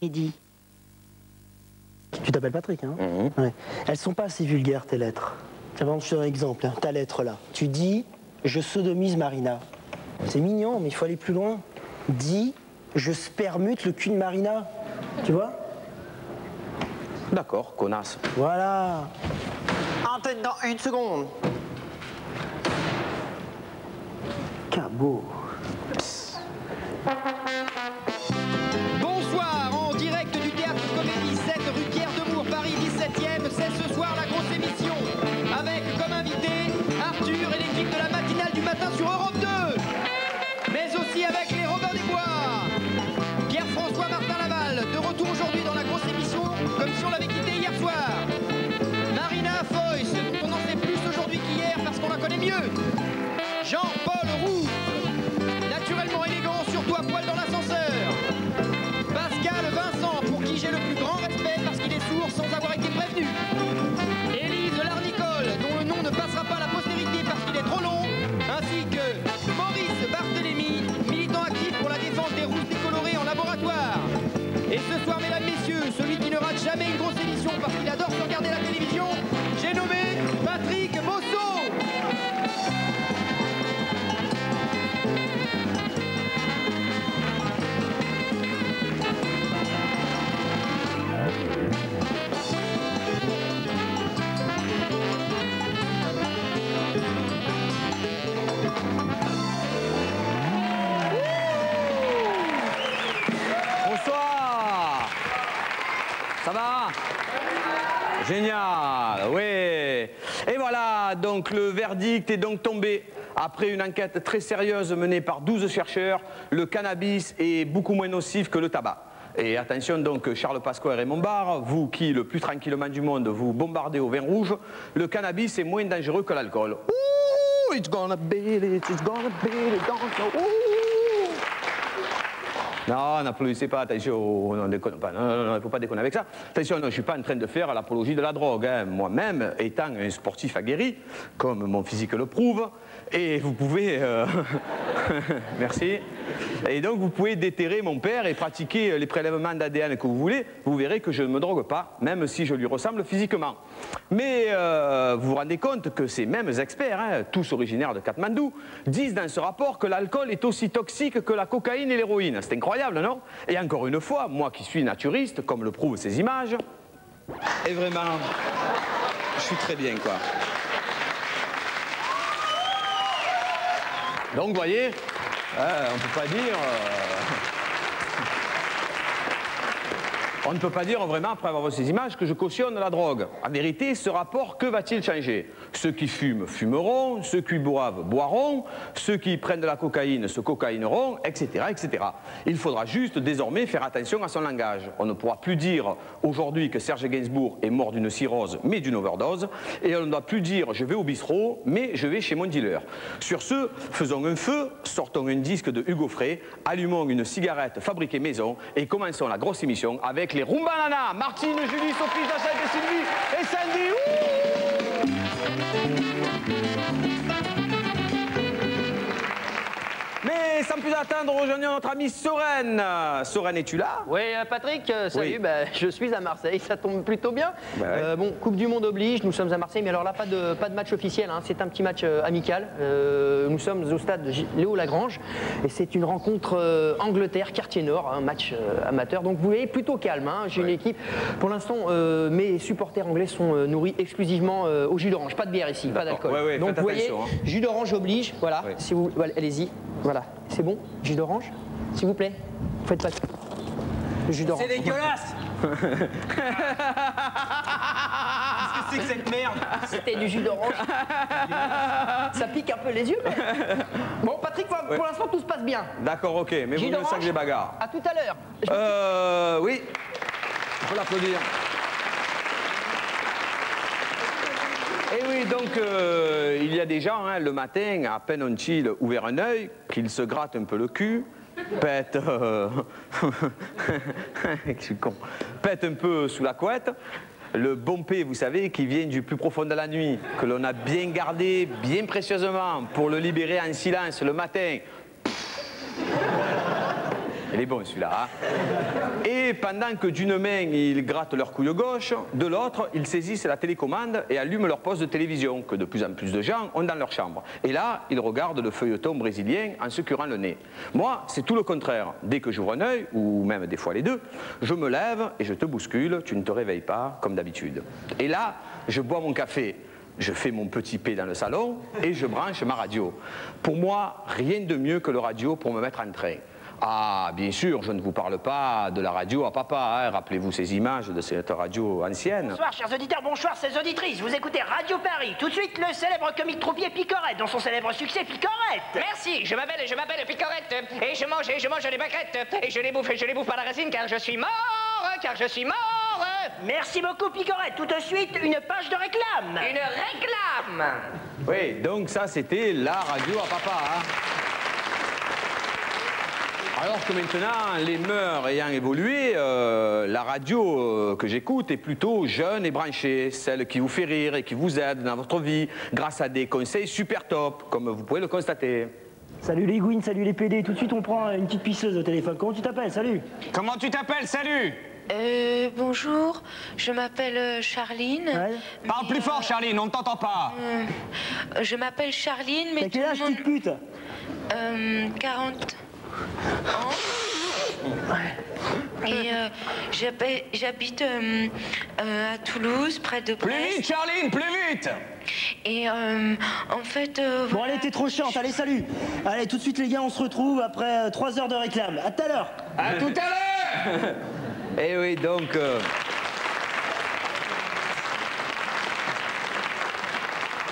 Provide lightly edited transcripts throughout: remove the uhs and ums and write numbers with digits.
Midi. Tu t'appelles Patrick, hein? Ouais. Elles sont pas assez vulgaires, tes lettres. Tiens, par exemple, je te donne un exemple, hein, ta lettre là. Tu dis « Je sodomise Marina ». C'est mignon, mais il faut aller plus loin. Dis « Je spermute le cul de Marina ». Tu vois? D'accord, connasse. Voilà. Antenne dans 1 seconde. Cabot. Bonsoir, en direct du Théâtre Comédie 7 rue Pierre Demour, Paris 17e. C'est ce soir la grosse émission. Avec comme invité Arthur et l'équipe de la matinale du matin sur Europe 2. Mais aussi avec les Robin des Bois. Pierre-François Martin Laval, de retour aujourd'hui dans la grosse émission, comme si on l'avait quitté hier soir. Marina Foïs, dont on en sait plus aujourd'hui qu'hier parce qu'on la connaît mieux. Jean-Paul Roux, naturellement élégant, surtout à poil dans l'ascenseur. Pascal Vincent, pour qui j'ai le plus grand respect parce qu'il est sourd sans avoir été prévenu. Élise Larnicole, dont le nom ne passera pas à la postérité parce qu'il est trop long. Ainsi que Maurice Barthélémy, militant actif pour la défense des rousses décolorées en laboratoire. Et ce soir, mesdames, messieurs, celui qui ne rate jamais une grosse émission parce qu'il adore se regarder la télévision, j'ai nommé Patrick Bosso. Bonsoir. Ça va? Génial, oui. Et voilà, donc le verdict est donc tombé. Après une enquête très sérieuse menée par 12 chercheurs, le cannabis est beaucoup moins nocif que le tabac. Et attention donc, Charles Pasqua et Raymond Barre, vous qui, le plus tranquillement du monde, vous bombardez au vin rouge, le cannabis est moins dangereux que l'alcool. Ouh, it's gonna beat it, it's gonna beat it, don't know. Ouh. Non, n'applaudissez pas, attention, non, déconne pas, non, il ne faut pas déconner avec ça. Attention, non, je ne suis pas en train de faire l'apologie de la drogue. Hein. Moi-même, étant un sportif aguerri, comme mon physique le prouve, et vous pouvez... Merci. Et donc, vous pouvez déterrer mon père et pratiquer les prélèvements d'ADN que vous voulez. Vous verrez que je ne me drogue pas, même si je lui ressemble physiquement. Mais vous vous rendez compte que ces mêmes experts, hein, tous originaires de Katmandou, disent dans ce rapport que l'alcool est aussi toxique que la cocaïne et l'héroïne. C'est incroyable, non? Et encore une fois, moi qui suis naturiste, comme le prouvent ces images, et vraiment, je suis très bien, quoi. Donc, vous voyez, on ne peut pas dire... On ne peut pas dire vraiment, après avoir vu ces images, que je cautionne la drogue. En vérité, ce rapport, que va-t-il changer? Ceux qui fument, fumeront, ceux qui boivent, boiront, ceux qui prennent de la cocaïne, se cocaïneront, etc., etc. Il faudra juste désormais faire attention à son langage. On ne pourra plus dire aujourd'hui que Serge Gainsbourg est mort d'une cirrhose, mais d'une overdose, et on ne doit plus dire je vais au bistrot, mais je vais chez mon dealer. Sur ce, faisons un feu, sortons un disque de Hugo Frey, allumons une cigarette fabriquée maison, et commençons la grosse émission avec les Rumbanana, Martine, Julie, Sophie, Jacette et Sylvie et Sandy. Mais sans plus attendre, aujourd'hui notre amie Sorène. Sorène, es-tu là? Oui, Patrick, salut, Oui. Bah, je suis à Marseille, ça tombe plutôt bien. Bah ouais. Bon, Coupe du Monde oblige, nous sommes à Marseille, mais alors là, pas de match officiel, hein, c'est un petit match amical. Nous sommes au stade Léo Lagrange, et c'est une rencontre Angleterre-Quartier-Nord, un match amateur, donc vous voyez, plutôt calme. Hein, j'ai une équipe, pour l'instant, mes supporters anglais sont nourris exclusivement au jus d'orange, pas de bière ici, pas d'alcool. Ouais, donc vous voyez, hein. jus d'orange oblige, voilà, Oui. si vous, voilà, allez-y, voilà, c'est bon, jus d'orange, s'il vous plaît, faites pas le jus d'orange. C'est dégueulasse. Qu'est-ce que c'est que cette merde? C'était du jus d'orange. Ça pique un peu les yeux. Mais... Bon, Patrick, pour l'instant, tout se passe bien. D'accord, ok, mais vous me savez des bagarres. À tout à l'heure. Oui, on peut l'applaudir. Et oui, donc, il y a des gens, hein, le matin, à peine ont-ils ouvert un œil, qu'ils se grattent un peu le cul, pètent... je suis con. Pètent un peu sous la couette, le bompé, vous savez, qui vient du plus profond de la nuit, que l'on a bien gardé, bien précieusement, pour le libérer en silence le matin. Il est bon celui-là. Hein. Et pendant que d'une main, ils grattent leur couille gauche, de l'autre, ils saisissent la télécommande et allument leur poste de télévision, que de plus en plus de gens ont dans leur chambre. Et là, ils regardent le feuilleton brésilien en se curant le nez. Moi, c'est tout le contraire. Dès que j'ouvre un œil, ou même des fois les deux, je me lève et je te bouscule, tu ne te réveilles pas, comme d'habitude. Et là, je bois mon café. Je fais mon petit P dans le salon et je branche ma radio. Pour moi, rien de mieux que le radio pour me mettre en train. Ah, bien sûr, je ne vous parle pas de la radio à papa. Hein. Rappelez-vous ces images de cette radio ancienne. Bonsoir, chers auditeurs, bonsoir, chères auditrices. Vous écoutez Radio Paris. Tout de suite, le célèbre comique troupier Picorette, dans son célèbre succès Picorette. Merci, je m'appelle Picorette. Et je mange les pâquerettes. Et je les bouffe par la racine car je suis mort. Merci beaucoup, Picorette. Tout de suite, une page de réclame. Une réclame. Oui, donc ça, c'était la radio à papa. Hein. Alors que maintenant, les mœurs ayant évolué, la radio que j'écoute est plutôt jeune et branchée, celle qui vous fait rire et qui vous aide dans votre vie, grâce à des conseils super top, comme vous pouvez le constater. Salut les Gwyn, salut les PD. Tout de suite, on prend une petite pisseuse au téléphone. Comment tu t'appelles? Salut. Comment tu t'appelles? Salut. Bonjour, je m'appelle Charline. Ouais. Parle plus fort, Charline, on ne t'entend pas. Je m'appelle Charline, mais T'as quel âge, petite pute? 40 ans. Et j'habite à Toulouse, près de Brest. Plus vite, Charline, plus vite. Et en fait... Bon, voilà, allez, t'es trop chiante. Allez, salut. Allez, tout de suite, les gars, on se retrouve après 3 heures de réclame. À tout à l'heure. À tout à l'heure. Eh oui, donc...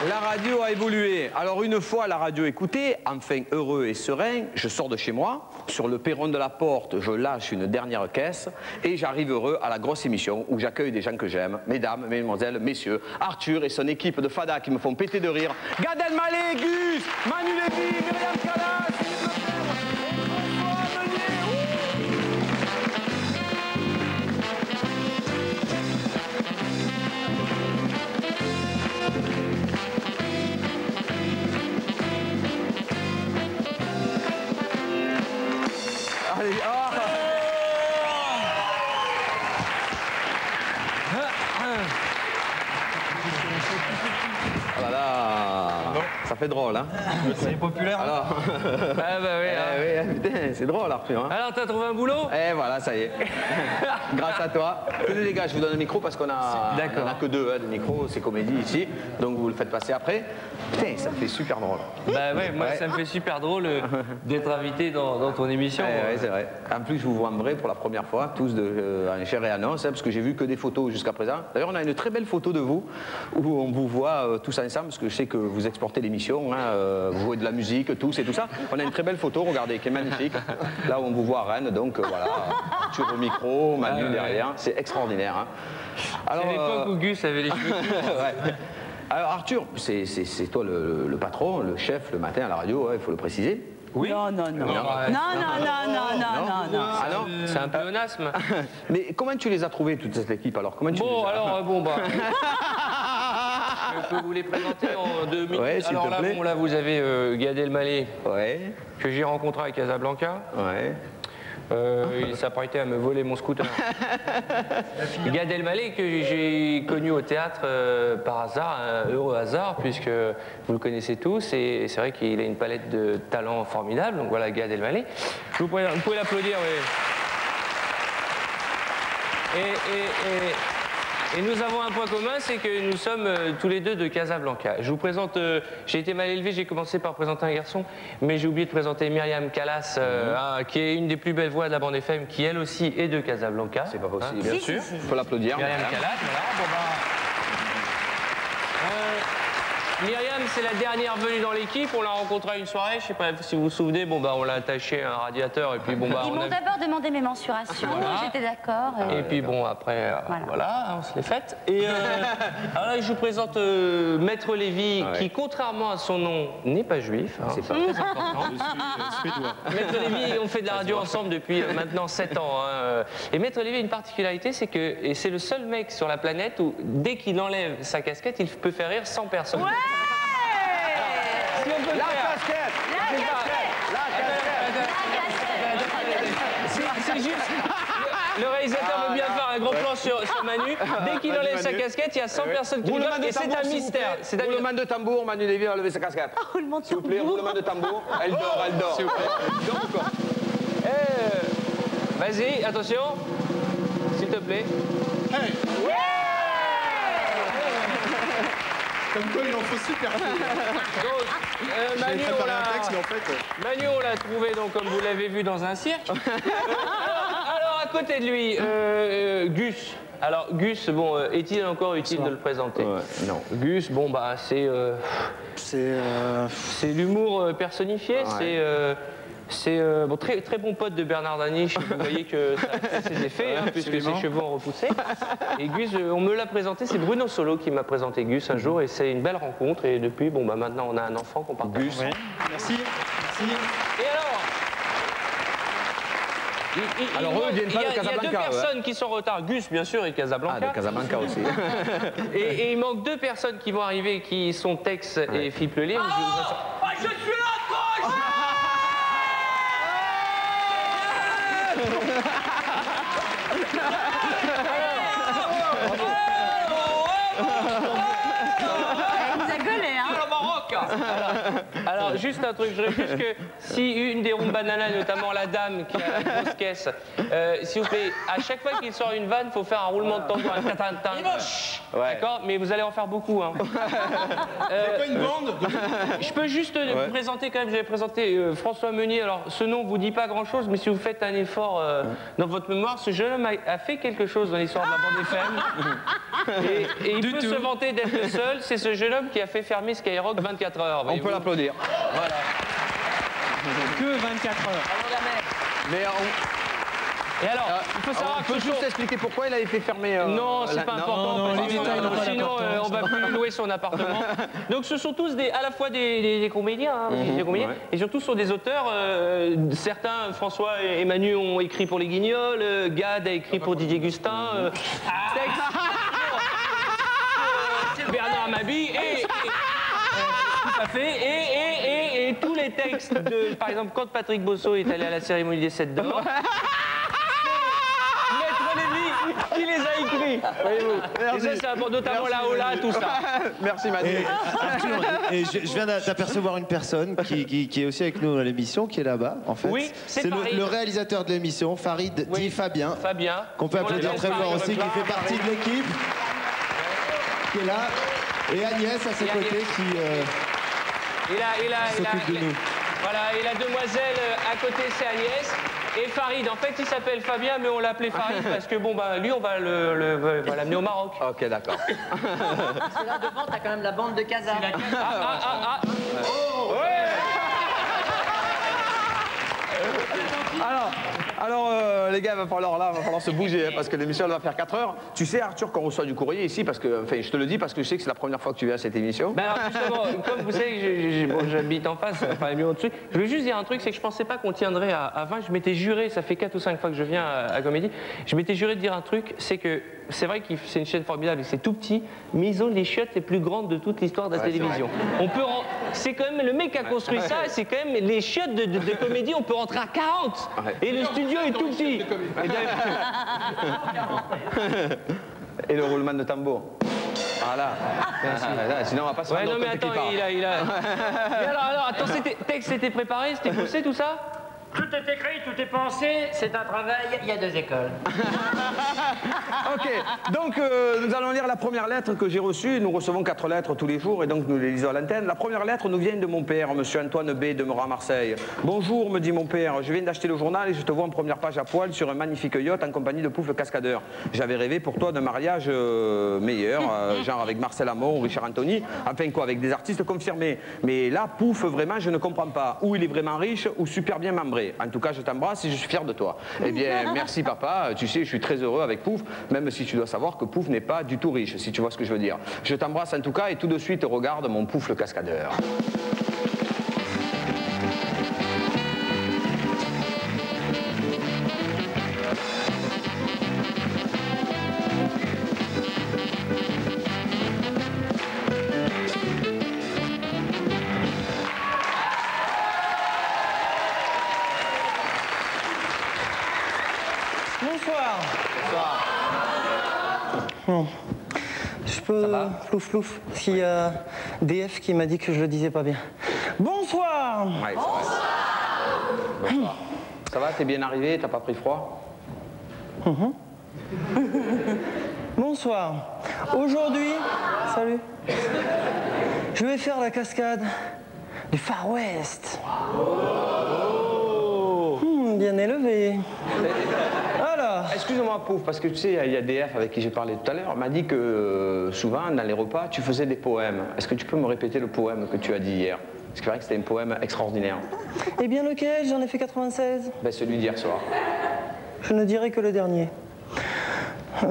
La radio a évolué. Alors une fois la radio écoutée, enfin heureux et serein, je sors de chez moi. Sur le perron de la porte, je lâche une dernière caisse et j'arrive heureux à la grosse émission où j'accueille des gens que j'aime. Mesdames, mesdemoiselles, messieurs, Arthur et son équipe de Fada qui me font péter de rire. Gad Elmaleh, Gus, Manu Lévy, Myriam Callas, Philippe Lefebvre, François Meunier. Allez, oh. Oh là là, ça fait drôle, hein. C'est populaire. Alors, Ah bah oui. oui, putain, c'est drôle, Arthur. Hein. Alors, t'as trouvé un boulot? Et voilà, ça y est. Grâce à toi. Tenez les gars, je vous donne le micro parce qu'on a, D'accord. on a que 2 hein, de micro, c'est comédie ici, donc vous le faites passer après. Putain, ça fait super drôle. Bah ouais, moi Ouais. ça me fait super drôle d'être invité dans ton émission. Ouais, c'est vrai. En plus, je vous vois en vrai pour la première fois, tous en chair et en os, hein, parce que j'ai vu que des photos jusqu'à présent. D'ailleurs, on a une très belle photo de vous, où on vous voit tous ensemble, parce que je sais que vous exportez l'émission, hein, vous jouez de la musique, tous et tout ça. On a une très belle photo, regardez, qui est magnifique. Là où on vous voit à Rennes, donc voilà, Arthur au micro, Manu derrière, c'est extraordinaire. Hein. C'est l'époque où Gus avait les cheveux. Ouais. Alors Arthur, c'est toi le patron, le chef le matin à la radio, il faut le préciser. Oui. Non. Non. Non. Ah non. C'est un pléonasme. Mais comment tu les as trouvés, toute cette équipe alors? Comment tu Bon, les as... alors, bon, bah. Je peux vous les présenter en 2 minutes. Ouais, s'il alors te là, plaît. bon, là, vous avez Gad Elmaleh, Ouais, que j'ai rencontré à Casablanca. ouais. Il s'apprêtait à me voler mon scooter. Gad Elmaleh, que j'ai connu au théâtre par hasard, un heureux hasard, puisque vous le connaissez tous, et c'est vrai qu'il a une palette de talents formidables. Donc voilà, Gad Elmaleh. Vous pouvez l'applaudir, oui. Et nous avons un point commun, c'est que nous sommes tous les deux de Casablanca. Je vous présente, j'ai été mal élevé, j'ai commencé par présenter un garçon, mais j'ai oublié de présenter Myriam Callas, qui est une des plus belles voix de la bande FM, qui elle aussi est de Casablanca. C'est pas possible, Hein, bien sûr. Il faut l'applaudir. Myriam Callas, voilà. Bon, Myriam, c'est la dernière venue dans l'équipe. On l'a rencontrée à une soirée. Je sais pas si vous vous souvenez. Bon, bah, on l'a attaché à un radiateur et puis bon, bah, Ils m'ont d'abord demandé mes mensurations, Voilà. j'étais d'accord. Et puis bon, après, Voilà. voilà, on se l'est faite. Et alors là, je vous présente Maître Lévy, Ah ouais. qui, contrairement à son nom, n'est pas juif. Hein, c'est pas très important. Maître Lévy, on fait de la radio ensemble depuis maintenant 7 ans. Hein. Et Maître Lévy a une particularité, c'est que c'est le seul mec sur la planète où, dès qu'il enlève sa casquette, il peut faire rire 100 personnes. Ouais. Si on peut le faire. casquette. La casquette. La casquette. La casquette. un grand plan sur Manu. Dès qu'il enlève sa casquette, il y a 100 personnes qui regardent et c'est un mystère. Roulement de tambour, Manu Lévy a levé sa casquette. Roulement de S'il vous plaît, roulement de tambour. Elle dort, elle dort. S'il vous plaît. Elle dort ou quoi? Vas-y, attention. S'il te plaît. Hey. Ouais. Comme quoi, il en faut super peu. Donc, Manu, on l'a trouvé, donc, comme vous l'avez vu, dans un cirque. Alors, à côté de lui, Gus. Alors, Gus, bon, est-il encore utile de le présenter? Non. Gus, bon, bah, c'est l'humour personnifié, c'est bon, très bon pote de Bernard Daniche, vous voyez que ça a fait ses effets, hein, puisque ses cheveux ont repoussé. Et Gus, on me l'a présenté, c'est Bruno Solo qui m'a présenté Gus un jour, et c'est une belle rencontre, et depuis, bon, bah, maintenant on a un enfant qu'on partage. Gus. Ouais. Merci. Et alors il y a deux personnes qui sont en retard, Gus bien sûr et Casablanca. Ah, de Casablanca aussi. et il manque deux personnes qui vont arriver, qui sont Tex et Philippe Lelire. Je suis là, coach. Il nous a gueulé, hein. Alors, juste un truc, je réfléchis que si une des Room Banana, notamment la dame qui a la grosse caisse, s'il vous plaît, à chaque fois qu'il sort une vanne, il faut faire un roulement de tambour, un tatin. D'accord? Mais vous allez en faire beaucoup. Hein. C'est pas une bande? Je peux juste vous présenter quand même, j'avais présenté François Meunier. Alors, ce nom ne vous dit pas grand-chose, mais si vous faites un effort dans votre mémoire, ce jeune homme a fait quelque chose dans l'histoire de la bande FM. Et il peut se vanter d'être le seul. C'est ce jeune homme qui a fait fermer Skyrock 24 heures. On peut l'applaudir. Voilà. Que 24 heures. Mais Et alors, il faut savoir on peut juste expliquer pourquoi il avait fait fermer. Non, c'est pas important. Non, les détails n'ont pas sinon, on va plus louer son appartement. Donc, ce sont tous à la fois des comédiens, hein, des comédiens, et surtout sont des auteurs. Certains, François et Manu, ont écrit pour les Guignols. Gad a écrit pour Didier Gustin. Bernard Mabille tout à fait. Et tous les textes de, par exemple, quand Patrick Bosso est allé à la cérémonie des 7 d'or. Maître Lévy, qui les a écrits, voyez-vous. Et ça, c'est notamment la Ola, tout ça. Merci, Manu. Arthur, et je viens d'apercevoir une personne qui est aussi avec nous dans l'émission, qui est là-bas, en fait. Oui, c'est le réalisateur de l'émission, Farid dit Fabien. Fabien. Qu'on peut applaudir très fort aussi, qui fait partie de l'équipe, qui est là. Et Agnès, à ses côtés, qui s'occupe de nous. Voilà, et la demoiselle à côté, c'est Agnès. Et Farid, en fait, il s'appelle Fabien, mais on l'appelait Farid parce que, bon, bah, lui, on va l'amener au Maroc. Ok, d'accord. Parce que là, devant, t'as quand même la bande de Casa. Alors, les gars, il va falloir se bouger hein, parce que l'émission elle va faire 4 heures. Tu sais, Arthur, qu'on reçoit du courrier ici parce que, enfin, je te le dis parce que je sais que c'est la première fois que tu viens à cette émission. Ben alors, justement, comme vous savez, j'habite en face, enfin, mieux au-dessus. Je voulais juste dire un truc, c'est que je pensais pas qu'on tiendrait à 20. Je m'étais juré, ça fait 4 ou 5 fois que je viens à Comédie, je m'étais juré de dire un truc, c'est que c'est vrai que c'est une chaîne formidable, c'est tout petit, mais ils ont les chiottes les plus grandes de toute l'histoire de la télévision. C'est quand même le mec qui a construit ça, c'est quand même les chiottes de Comédie, on peut rentrer à 40. Et le studio est tout petit. Et le roulement de tambour. Voilà. Sinon, on va pas se rendre non, mais attends, il a... Mais alors, attends, c'était préparé, c'était poussé, tout ça? Tout est écrit, tout est pensé, c'est un travail, il y a 2 écoles. Ok, donc nous allons lire la première lettre que j'ai reçue. Nous recevons 4 lettres tous les jours et donc nous les lisons à l'antenne. La première lettre nous vient de mon père, monsieur Antoine B. demeurant à Marseille. Bonjour, me dit mon père, je viens d'acheter le journal et je te vois en première page à poil sur un magnifique yacht en compagnie de Pouf le cascadeur. J'avais rêvé pour toi d'un mariage meilleur, genre avec Marcel Amont ou Richard Anthony, enfin quoi, avec des artistes confirmés. Mais là, Pouf, vraiment, je ne comprends pas. Ou il est vraiment riche ou super bien membré. En tout cas, je t'embrasse et je suis fier de toi. Eh bien, merci papa. Tu sais, je suis très heureux avec Pouf, même si tu dois savoir que Pouf n'est pas du tout riche, si tu vois ce que je veux dire. Je t'embrasse en tout cas et tout de suite, regarde mon Pouf le cascadeur. Non. Je peux... Plouf, plouf. Parce qu'il y a DF qui m'a dit que je le disais pas bien. Bonsoir. Ouais, c'est vrai. Bonsoir. Ça va, t'es bien arrivé, t'as pas pris froid? Bonsoir. Aujourd'hui, salut. Je vais faire la cascade du Far West. Bien élevé. Alors. Excuse-moi, pauvre, parce que tu sais, il y a DF avec qui j'ai parlé tout à l'heure, m'a dit que souvent, dans les repas, tu faisais des poèmes. Est-ce que tu peux me répéter le poème que tu as dit hier? Parce qu'il paraît que c'était un poème extraordinaire. Eh bien lequel? J'en ai fait 96. Ben, celui d'hier soir. Je ne dirai que le dernier.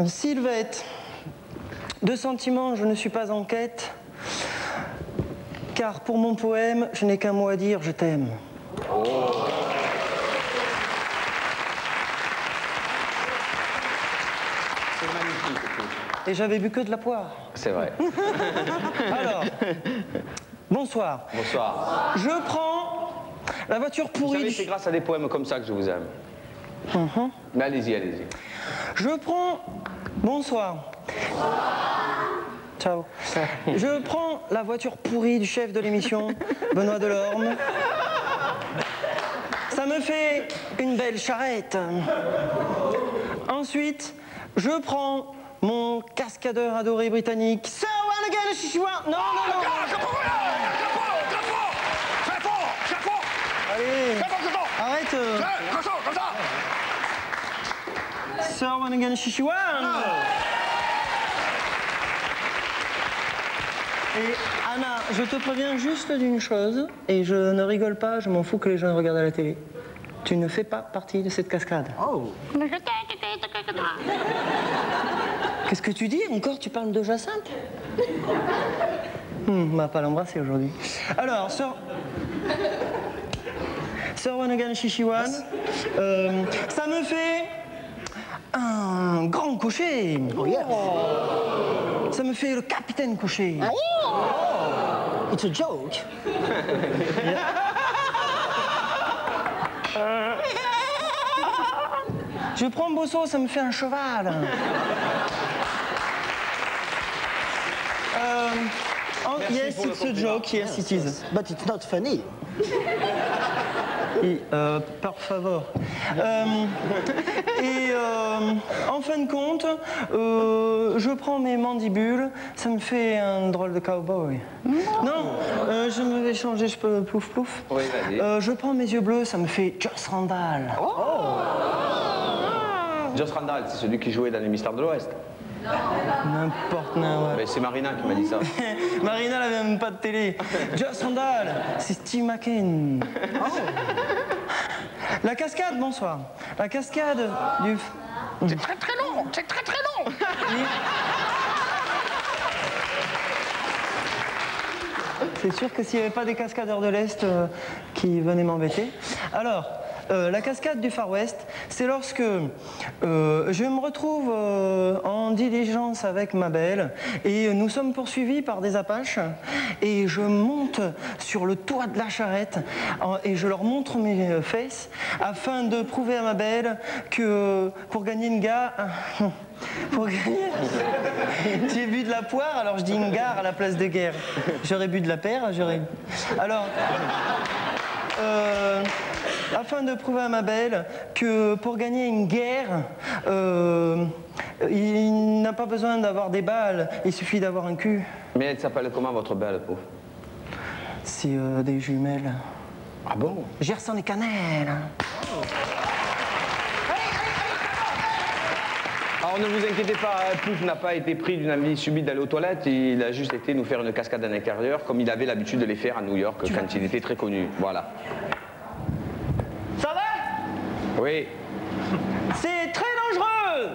Sylvette, de sentiments, je ne suis pas en quête, car pour mon poème, je n'ai qu'un mot à dire, je t'aime. Oh. C'est magnifique. Et j'avais bu que de la poire. C'est vrai. Alors, bonsoir. Bonsoir. Je prends la voiture Vous pourrie. savez, c'est grâce à des poèmes comme ça que je vous aime. Mais allez-y, allez-y. Je prends... Bonsoir. Ciao. Je prends la voiture pourrie du chef de l'émission, Benoît Delorme. Ça me fait une belle charrette. Ensuite, je prends mon cascadeur adoré britannique. Sir Wanagan Shishiwa. Non, non, non. Allez. Arrête. Sir Wanagan Shishiwan. Et Anna, je te préviens juste d'une chose, et je ne rigole pas, je m'en fous que les gens regardent à la télé. Tu ne fais pas partie de cette cascade. Oh. Qu'est-ce que tu dis? Encore, tu parles de Jacinthe? On va pas l'embrasser aujourd'hui. Alors, Sir Wanagan Shishiwan, ça me fait un grand cocher. Oh, yes. Ça me fait le capitaine cocher. Oh. It's a joke. Je prends Bosso, ça me fait un cheval. Yes, it's a joke. Yes, it is. But it's not funny. Et, par favor. En fin de compte, je prends mes mandibules, ça me fait un drôle de cowboy. Non, je me vais changer, je peux plouf plouf. Oui, vas-y. Je prends mes yeux bleus, ça me fait Joss Randall. Oh. Joss Randall, c'est celui qui jouait dans les Mystères de l'Ouest. N'importe quoi. Mais c'est Marina qui m'a dit ça. Marina n'avait même pas de télé. Joss Randall, c'est Steve McQueen. Oh. La cascade, bonsoir. La cascade du... C'est très très long, c'est très très long. C'est sûr que s'il n'y avait pas des cascadeurs de l'Est qui venaient m'embêter. Alors, la cascade du Far West, c'est lorsque je me retrouve en diligence avec ma belle et nous sommes poursuivis par des Apaches et je monte sur le toit de la charrette et je leur montre mes fesses afin de prouver à ma belle que pour gagner une gare... Pour gagner... J'ai bu de la poire, alors je dis une gare à la place de guerre. J'aurais bu de la paire, j'aurais... Alors... afin de prouver à ma belle que pour gagner une guerre, il n'a pas besoin d'avoir des balles, il suffit d'avoir un cul. Mais elle s'appelle comment, votre belle, pauvre? C'est des jumelles. Ah bon? Gerson et Cannelle. Alors ne vous inquiétez pas, Plouf n'a pas été pris d'une envie subite d'aller aux toilettes, il a juste été nous faire une cascade à l'intérieur, comme il avait l'habitude de les faire à New York quand il était très connu. Voilà. Ça va? Oui. C'est très dangereux,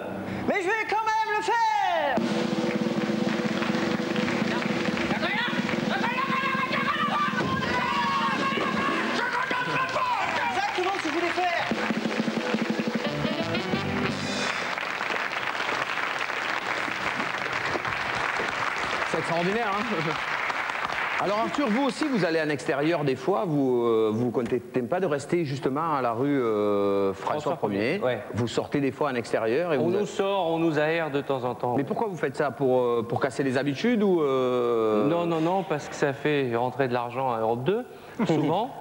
mais je vais quand même le faire. Exactement ce que je voulais faire. C'est extraordinaire, hein? Alors Arthur, vous aussi, vous allez en extérieur des fois, vous vous contentez pas de rester justement à la rue François 1er. Ouais. Vous sortez des fois en extérieur et On nous sort, on nous aère de temps en temps. Mais pourquoi vous faites ça? Pour casser les habitudes ou Non, non, non, parce que ça fait rentrer de l'argent à Europe 2, souvent.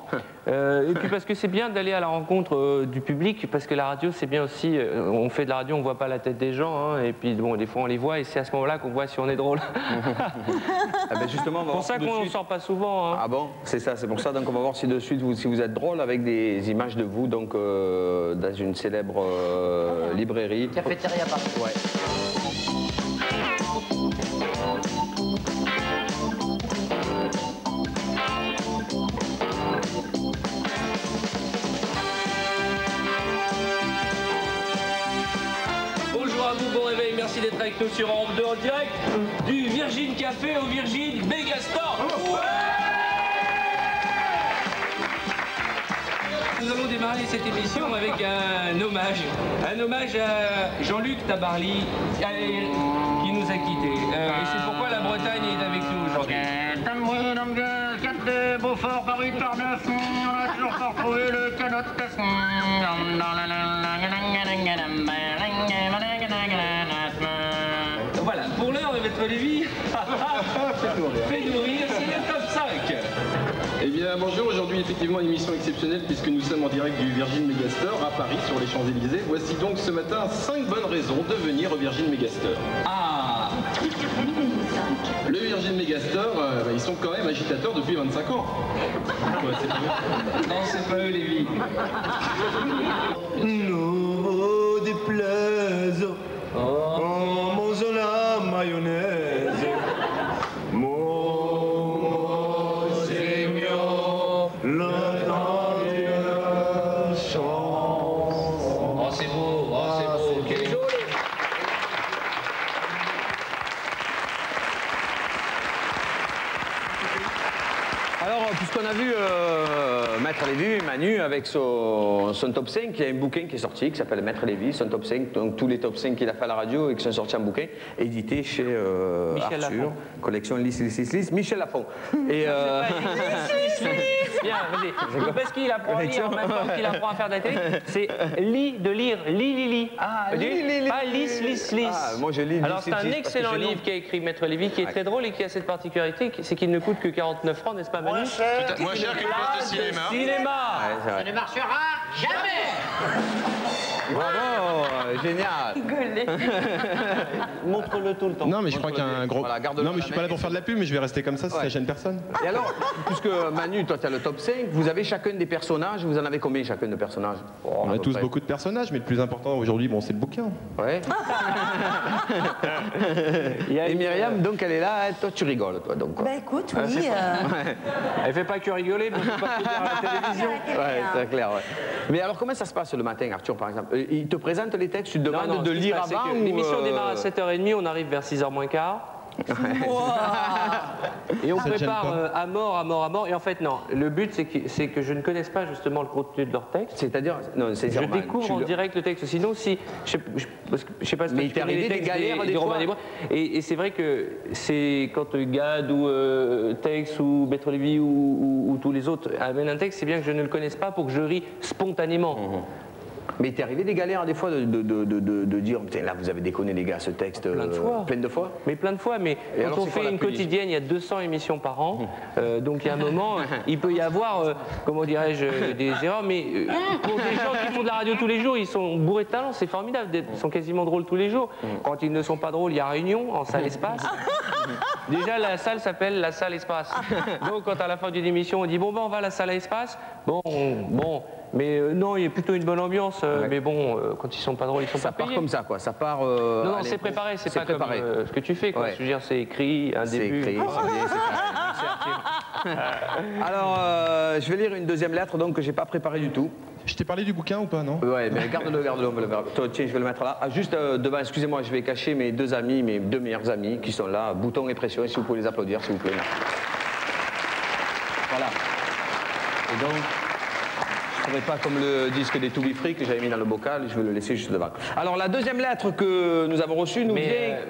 Et puis parce que c'est bien d'aller à la rencontre du public, parce que la radio, c'est bien aussi, on fait de la radio, on ne voit pas la tête des gens, hein, et puis bon, des fois on les voit, et c'est à ce moment-là qu'on voit si on est drôle. Ah ben justement, on va c'est pour ça qu'on ne sort pas souvent. Hein. Ah bon? C'est ça, c'est pour ça. Donc on va voir si de suite si vous êtes drôle avec des images de vous donc dans une célèbre librairie. Cafétéria Paris. Ouais. Bonjour à vous, bon réveil, merci d'être avec nous sur Europe 2 en direct du Virgin Café au Virgin Megastore. Nous allons démarrer cette émission avec un hommage à Jean-Luc Tabarly qui nous a quittés. Et c'est pourquoi la Bretagne est avec nous aujourd'hui. De Beaufort, Paris, Port-Neuf, on a toujours pas retrouvé le canot de Tesson. Voilà, pour l'heure, Maître Lévy, fais-nous rire, c'est le top 5. Eh bien bonjour, aujourd'hui effectivement une émission exceptionnelle puisque nous sommes en direct du Virgin Megastore à Paris sur les Champs-Élysées. Voici donc ce matin 5 bonnes raisons de venir au Virgin Megastore. Ah. Le Virgin Megastore, ils sont quand même agitateurs depuis 25 ans. Ouais, c'est pas vrai. Non, c'est pas eux, Lévy. Nous déplaise en mangeant la mayonnaise. Oh, c'est beau, oh, c'est beau, quel joli. Alors, puisqu'on a vu Maître Lévy, Manu, avec son top 5, il y a un bouquin qui est sorti qui s'appelle Maître Lévy, son top 5, donc tous les top 5 qu'il a fait à la radio et qui sont sortis en bouquin, édité chez Michel Arthur, Lafon. collection Lys, Michel Lafon. Et Bien, vas-y. Parce qu'il apprend à lire en même temps qu'il apprend à faire de la télé. C'est lit de lire, lit. Ah, Pas lys. Ah, moi je lis. Alors c'est un excellent livre qu'a écrit Maître Lévy, qui est très drôle et qui a cette particularité, c'est qu'il ne coûte que 49 francs, n'est-ce pas Manu? Moins cher qu'une place de cinéma. Ça ne marchera jamais. Bravo, génial. Montre-le tout le temps. Non mais je crois qu'il y a un gros... Voilà, garde-le non mais à je suis la pas là main. pour faire de la pub mais je vais rester comme ça si ça gêne personne. Et alors, puisque Manu, toi tu as le top 5, vous avez chacun des personnages, vous en avez combien chacun de personnages? On a tous beaucoup de personnages mais le plus important aujourd'hui bon c'est le bouquin. Ouais. Et Myriam, donc elle est là, toi tu rigoles toi donc quoi. Bah écoute, oui. Elle fait pas que rigoler, mais faut pas tout dire à la télévision. Ouais, c'est clair, ouais. Mais alors comment ça se passe le matin, Arthur, par exemple? Il te présente les textes, tu te demandes Non, de ce qui se lire passe, c'est avant que ou l'émission démarre à 7h30, on arrive vers 6h moins quart. Et on Ça te gêne prépare pas à mort. Et en fait, non. Le but, c'est que je ne connaisse pas justement le contenu de leur texte. C'est-à-dire, non, c'est Je découvre en direct le texte. Sinon, si je sais pas ce que Mais tu il t'est connais arrivé les des textes galères, des des Robin fois des Bois. Et c'est vrai que c'est quand Gad ou Tex ou Maître Lévy ou tous les autres amènent un texte, c'est bien que je ne le connaisse pas pour que je ris spontanément. Mais il t'est arrivé des galères des fois de dire, putain, là vous avez déconné les gars, ce texte. Plein de fois. Plein de fois. Mais plein de fois, mais Et quand alors, on c'est quoi fait la une punition quotidienne, il y a 200 émissions par an, donc il y a un moment, il peut y avoir, comment dirais-je, des erreurs, mais pour des gens qui font de la radio tous les jours, ils sont bourrés de talent, c'est formidable, ils sont quasiment drôles tous les jours. Quand ils ne sont pas drôles, il y a réunion en salle espace. Déjà, la salle s'appelle la salle espace. Donc quand à la fin d'une émission, on dit, bon, ben on va à la salle à espace, bon, mais non, il y a plutôt une bonne ambiance, mais bon, quand ils sont pas drôles, ils sont Ça pas part payés. comme ça, quoi. Ça part. Non, à c'est l'impro. préparé, c'est pas préparé. comme ce que tu fais, quoi. Ouais. Je veux dire, c'est écrit, un C'est début. écrit, c'est bien, c'est carré. Alors, je vais lire une deuxième lettre, donc que j'ai pas préparée du tout. Je t'ai parlé du bouquin ou pas non? Ouais, mais garde-le. Toi, tiens, je vais le mettre là. Ah, juste devant, excusez-moi, je vais cacher mes deux amis, mes deux meilleurs amis qui sont là, Bouton et Pression, et si vous pouvez les applaudir, s'il vous plaît. Voilà. Et donc, je garderai pas comme le disque des To Be Free que j'avais mis dans le bocal, je vais le laisser juste devant. Alors la deuxième lettre que nous avons reçue nous vient...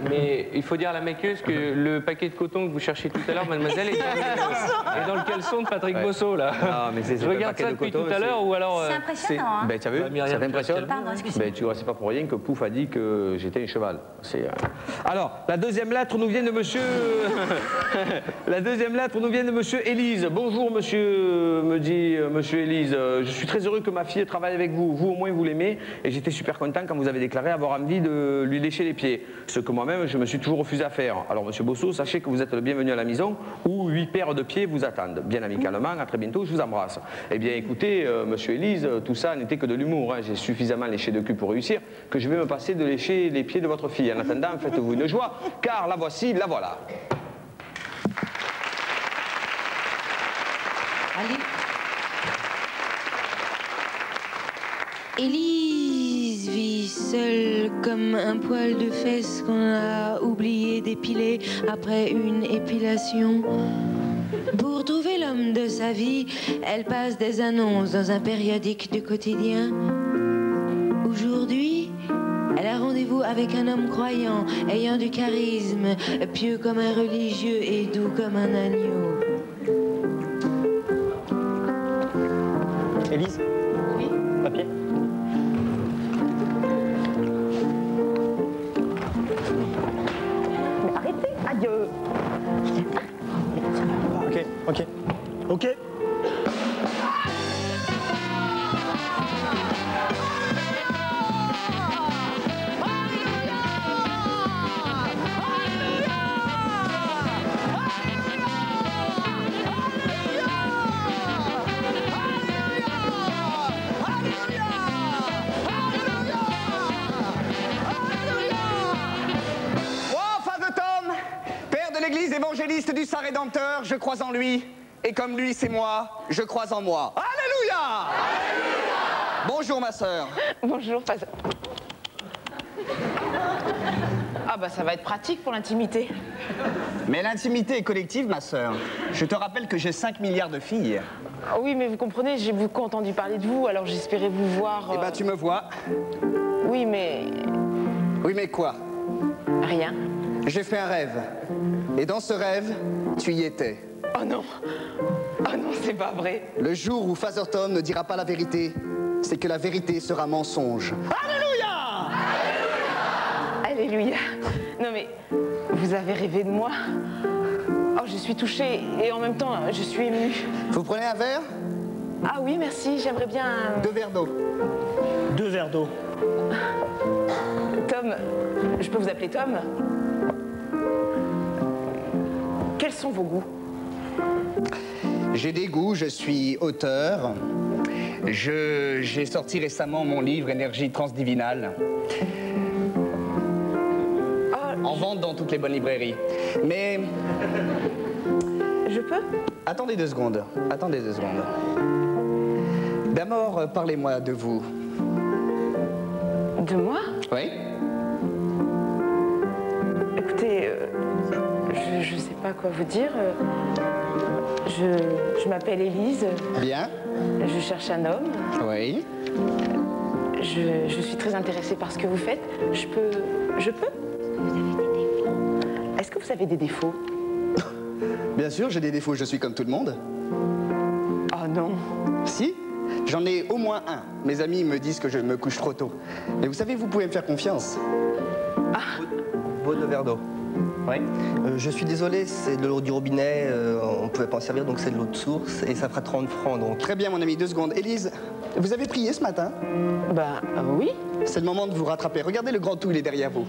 mais il faut dire à la maquilleuse que le paquet de coton que vous cherchiez tout à l'heure, mademoiselle, est dans le caleçon de Patrick Bosso, là. Non, mais je regarde ça depuis tout à l'heure, ou alors... C'est impressionnant, hein. Ben, tu as vu, ça t'impressionne? Pardon, excusez-moi. Ben, tu vois, c'est pas pour rien que Pouf a dit que j'étais un cheval. Alors, la deuxième lettre nous vient de monsieur... La deuxième lettre nous vient de monsieur Élise. Bonjour, monsieur, me dit monsieur Élise. Je suis très heureux que ma fille travaille avec vous. Vous, au moins, vous l'aimez. Et j'étais super content quand vous avez déclaré avoir envie de lui lécher les pieds. Ce que moi-même, je me suis toujours refusé à faire. Alors, monsieur Bosso, sachez que vous êtes le bienvenu à la maison où 8 paires de pieds vous attendent. Bien amicalement, à très bientôt, je vous embrasse. Eh bien, écoutez, monsieur Élise, tout ça n'était que de l'humour. Hein. J'ai suffisamment léché de cul pour réussir que je vais me passer de lécher les pieds de votre fille. En attendant, faites-vous une joie, car la voici, la voilà. Allez. Élise vit seule comme un poil de fesse qu'on a oublié d'épiler après une épilation. Pour trouver l'homme de sa vie, elle passe des annonces dans un périodique du quotidien. Aujourd'hui, elle a rendez-vous avec un homme croyant, ayant du charisme, pieux comme un religieux et doux comme un agneau. Élise? Oui. Papier? Mais arrêtez, adieu. Ok, ok, ok. L'église évangéliste du Saint-Rédempteur, je crois en lui, et comme lui c'est moi, je crois en moi. Alléluia! Alléluia! Bonjour ma sœur. Bonjour, pasteur. Ah bah ça va être pratique pour l'intimité. Mais l'intimité est collective ma sœur. Je te rappelle que j'ai 5 milliards de filles. Oui, mais vous comprenez, j'ai beaucoup entendu parler de vous, alors j'espérais vous voir... Eh ben tu me vois. Oui, mais... Oui, mais quoi? Rien. J'ai fait un rêve. Et dans ce rêve, tu y étais. Oh non! Oh non, c'est pas vrai. Le jour où Father Tom ne dira pas la vérité, c'est que la vérité sera mensonge. Alléluia! Alléluia. Non mais, vous avez rêvé de moi? Oh, je suis touchée et en même temps, je suis émue. Vous prenez un verre? Ah oui, merci, j'aimerais bien... 2 verres d'eau. 2 verres d'eau. Tom, je peux vous appeler Tom? Quels sont vos goûts? J'ai des goûts, je suis auteur. J'ai sorti récemment mon livre Énergie transdivinale. En vente dans toutes les bonnes librairies. Mais... Je peux? Attendez 2 secondes. Attendez 2 secondes. D'abord, parlez-moi de vous. De moi? Oui? Écoutez, je sais pas quoi vous dire. Je m'appelle Élise. Bien. Je cherche un homme. Oui. Je suis très intéressée par ce que vous faites. Je peux? Est-ce que vous avez des défauts? Bien sûr, j'ai des défauts, je suis comme tout le monde. Oh non. Si, j'en ai au moins un. Mes amis me disent que je me couche trop tôt. Mais vous savez, vous pouvez me faire confiance. Beau de verre d'eau. Oui. Je suis désolé, c'est de l'eau du robinet, on ne pouvait pas en servir, donc c'est de l'eau de source, et ça fera 30 francs, donc... Très bien, mon ami, 2 secondes. Élise, vous avez prié ce matin? Bah, oui. C'est le moment de vous rattraper. Regardez le grand tout, il est derrière vous.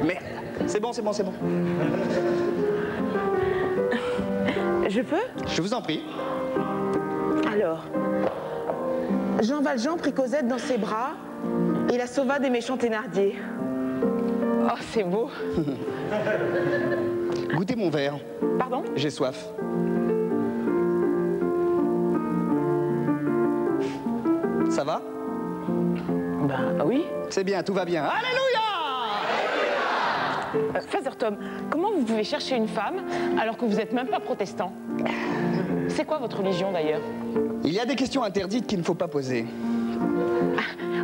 Mais, c'est bon, c'est bon, c'est bon. Je peux? Je vous en prie. Alors, Jean Valjean prit Cosette dans ses bras et la sauva des méchants Thénardier. Oh, c'est beau. Goûtez mon verre. Pardon? J'ai soif. Ça va? Ben oui. C'est bien, tout va bien. Alléluia! Father Tom, comment vous pouvez chercher une femme alors que vous n'êtes même pas protestant? C'est quoi votre religion d'ailleurs? Il y a des questions interdites qu'il ne faut pas poser.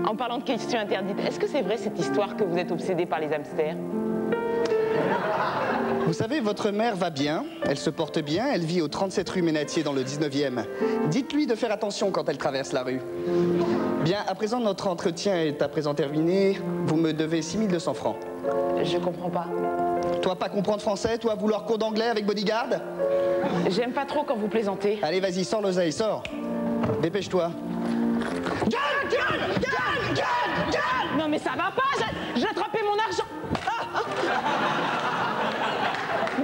En parlant de questions interdites, est-ce que c'est vrai cette histoire que vous êtes obsédé par les hamsters? Vous savez, votre mère va bien, elle se porte bien, elle vit au 37 rue Ménatier dans le 19e. Dites-lui de faire attention quand elle traverse la rue. Bien, à présent, notre entretien est à présent terminé. Vous me devez 6200 francs. Je comprends pas. Toi, pas comprendre français? Toi, vouloir cours d'anglais avec bodyguard? J'aime pas trop quand vous plaisantez. Allez, vas-y, sors l'oseille, sors. Dépêche-toi. Gueule, gueule, gueule, gueule, gueule! Non mais ça va pas, j'ai attrapé mon argent.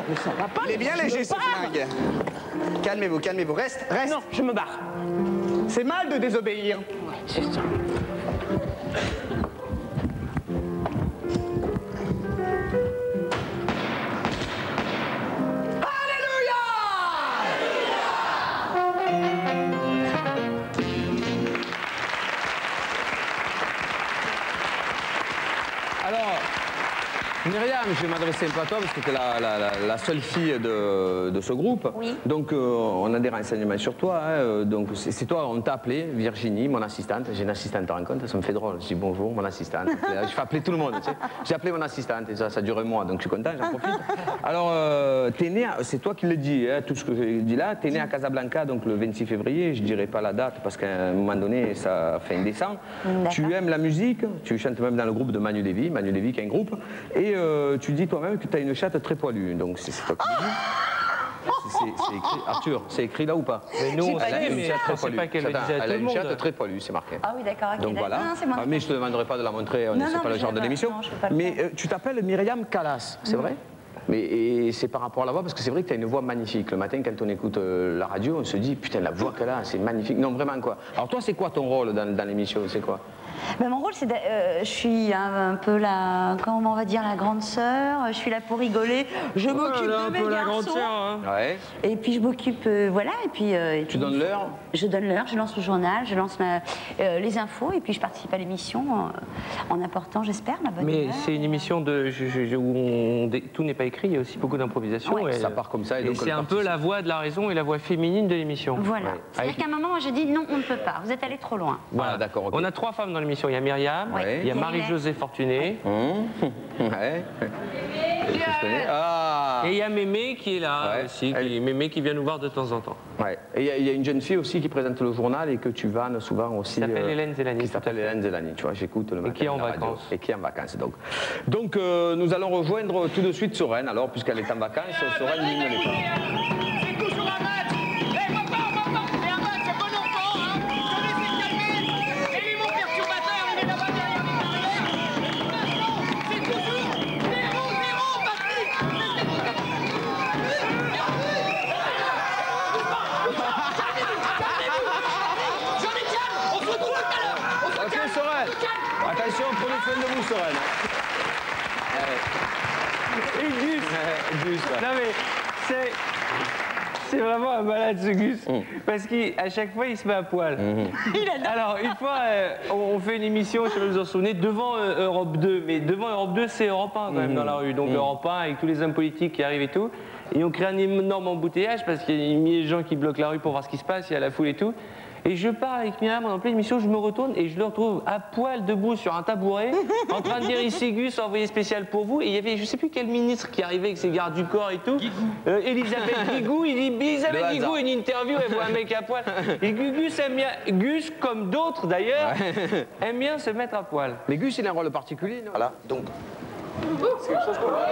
Mais ça va pas. Il est bien léger ce flingue. Calmez-vous, calmez-vous. Reste, reste. Non, je me barre. C'est mal de désobéir. Ouais, c'est ça. Myriam, je vais m'adresser un peu à toi parce que tu es la seule fille de ce groupe. Oui. Donc on a des renseignements sur toi. Hein. Donc c'est toi, on t'a appelé, Virginie, mon assistante. J'ai une assistante en rencontre, ça me fait drôle. Je dis bonjour, mon assistante. Je fais appeler tout le monde. Tu sais. J'ai appelé mon assistante et ça dure un mois, donc je suis content, j'en profite. Alors, t'es né, c'est toi qui le dis, hein, tout ce que j'ai dit là. T'es né à Casablanca, donc le 26 février. Je dirai pas la date parce qu'à un moment donné, ça fait indécent. Tu aimes la musique, tu chantes même dans le groupe de Manu Lévy qui est un groupe. Et tu dis toi-même que tu as une chatte très poilue, donc c'est toi qui le dis. C'est écrit, Arthur, c'est écrit là ou pas? Mais nous, on sait, mais on sait pas qu'elle le disait à tout le monde. Elle a une chatte très poilue, c'est marqué. Ah oui, d'accord. Okay, donc voilà. Mais je ne te demanderai pas de la montrer, c'est pas le genre de l'émission. Mais tu t'appelles Myriam Callas, c'est vrai? Mais c'est par rapport à la voix, parce que c'est vrai que tu as une voix magnifique. Le matin, quand on écoute la radio, on se dit, putain, la voix qu'elle a, c'est magnifique. Non, vraiment, quoi. Alors toi, c'est quoi ton rôle dans l'émission? C'est quoi? Ben, mon rôle, c'est je suis un peu la, comment on va dire, la grande sœur. Je suis là pour rigoler. Je m'occupe de mes garçons. Hein. Ouais. Et puis je m'occupe, voilà. Et puis, tu donnes l'heure? Je donne l'heure. Je lance le journal, je lance les infos, et puis je participe à l'émission en apportant, j'espère, la bonne humeur. Mais c'est une émission où tout n'est pas écrit. Il y a aussi beaucoup d'improvisation. Ouais. Ça part comme ça. Et c'est un peu la voix de la raison et la voix féminine de l'émission. Voilà. Ouais. C'est-à-dire qu'à un moment, moi, je dis non, on ne peut pas. Vous êtes allé trop loin. Voilà, d'accord. Okay. On a 3 femmes dans l'émission. Il y a Myriam, il y a Marie-Josée Fortuné. Ouais. Et il y a Mémé qui est là aussi, Mémé qui vient nous voir de temps en temps. Ouais. Et il y a une jeune fille aussi qui présente le journal et que tu vannes souvent aussi. Qui s'appelle Hélène Zélani. Qui s'appelle Hélène Zélani, tu vois, j'écoute le matin. Et qui est en vacances. Et qui est en vacances, donc. Donc nous allons rejoindre tout de suite Sorène, alors, puisqu'elle est en vacances. Sorène, lui, ne l'est pas. C'est toujours un match. Eh, papa, c'est un match, c'est bon enfant, hein. Je vais essayer de calmer. Et lui, mon perturbateur, il est là-bas derrière les barrières. C'est toujours 0-0, Patrick. Jean-Michel, on se retrouve tout à l'heure. Ok, Sorène. Attention, prenez soin de vous, Sorène. Et Gus, non mais c'est vraiment un malade ce Gus, parce qu'à chaque fois il se met à poil. Alors une fois on fait une émission, je sais pas si vous en souvenez, devant Europe 2, mais devant Europe 2 c'est Europe 1 quand même dans la rue, donc Europe 1 avec tous les hommes politiques qui arrivent et tout, et on crée un énorme embouteillage parce qu'il y a des gens qui bloquent la rue pour voir ce qui se passe, il y a la foule et tout. Et je pars avec Myriam en pleine émission, je me retourne et je le retrouve à poil debout sur un tabouret, en train de dire ici Gus, envoyé spécial pour vous. Et il y avait je sais plus quel ministre qui arrivait avec ses gardes du corps et tout. Elisabeth Guigou, il dit Elisabeth Guigou, une interview, elle voit un mec à poil. Et Gus aime bien, Gus comme d'autres d'ailleurs, aime bien se mettre à poil. Mais Gus il a un rôle particulier, non? Voilà, donc. C'est quelque chose qu'on va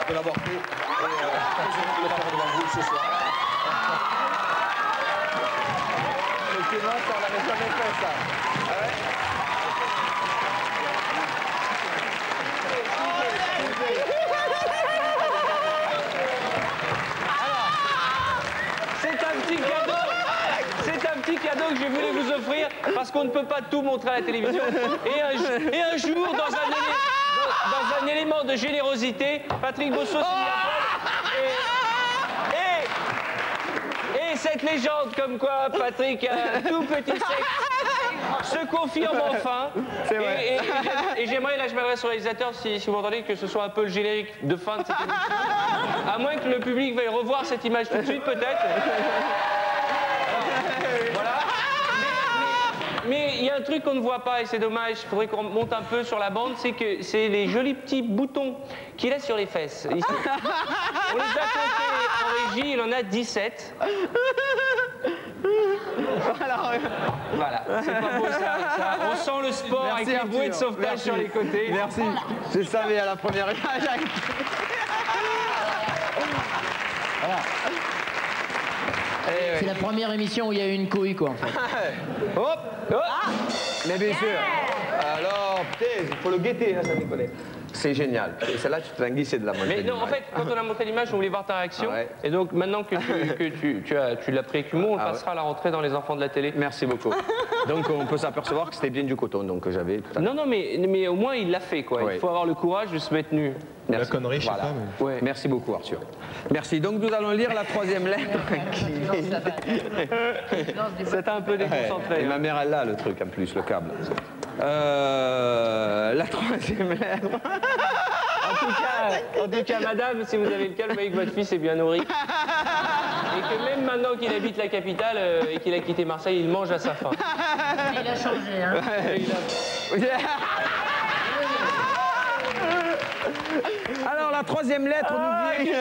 de l'avoir fait et très heureux de le faire devant vous ce soir. Effectivement, ça, on n'avait jamais fait ça. Ah ouais? C'est un petit cadeau que je voulais vous offrir parce qu'on ne peut pas tout montrer à la télévision. Et un jour, dans un élément de générosité, Patrick Bosso s'est mis à poil. Et cette légende comme quoi Patrick a un tout petit sexe se confirme enfin. C'est vrai. Et j'aimerais, là je m'adresse au réalisateur, si vous m'entendez, que ce soit un peu le générique de fin de cette émission. À moins que le public veuille revoir cette image tout de suite, peut-être. Voilà. Mais il y a un truc qu'on ne voit pas et c'est dommage, il faudrait qu'on monte un peu sur la bande, c'est que c'est les jolis petits boutons qu'il a sur les fesses. Ici. On les a comptés en régie, il en a 17. Voilà, c'est pas beau ça. On sent le sport. Merci, avec les bouées de sauvetage sur les côtés. Merci, je savais à la première image. Voilà. C'est la première émission où il y a eu une couille, quoi, en fait. Hop, hop. Mais bien sûr. Alors, putain, il faut le guetter, hein, ça déconne. C'est génial. Et celle-là, tu te l'as glissé de la montée. Mais non, en fait, quand on a montré l'image, on voulait voir ta réaction. Ah ouais. Et donc, maintenant que tu l'as pris avec humour, on passera à la rentrée dans les enfants de la télé. Merci beaucoup. Donc, on peut s'apercevoir que c'était bien du coton, donc j'avais tout à l'heure. Non, mais au moins, il l'a fait, quoi. Ouais. Il faut avoir le courage de se mettre nu. Merci. La connerie, je sais pas. Mais... Ouais. Merci beaucoup, Arthur. Merci. Donc, nous allons lire la troisième lettre. C'était un peu déconcentré. Et ma mère, elle a le truc, en plus, le câble. La troisième lettre. En tout cas, madame, si vous avez le calme, vous voyez que votre fils est bien nourri. Et que même maintenant qu'il habite la capitale et qu'il a quitté Marseille, il mange à sa faim. Il a changé, hein. Alors, la troisième lettre nous vient...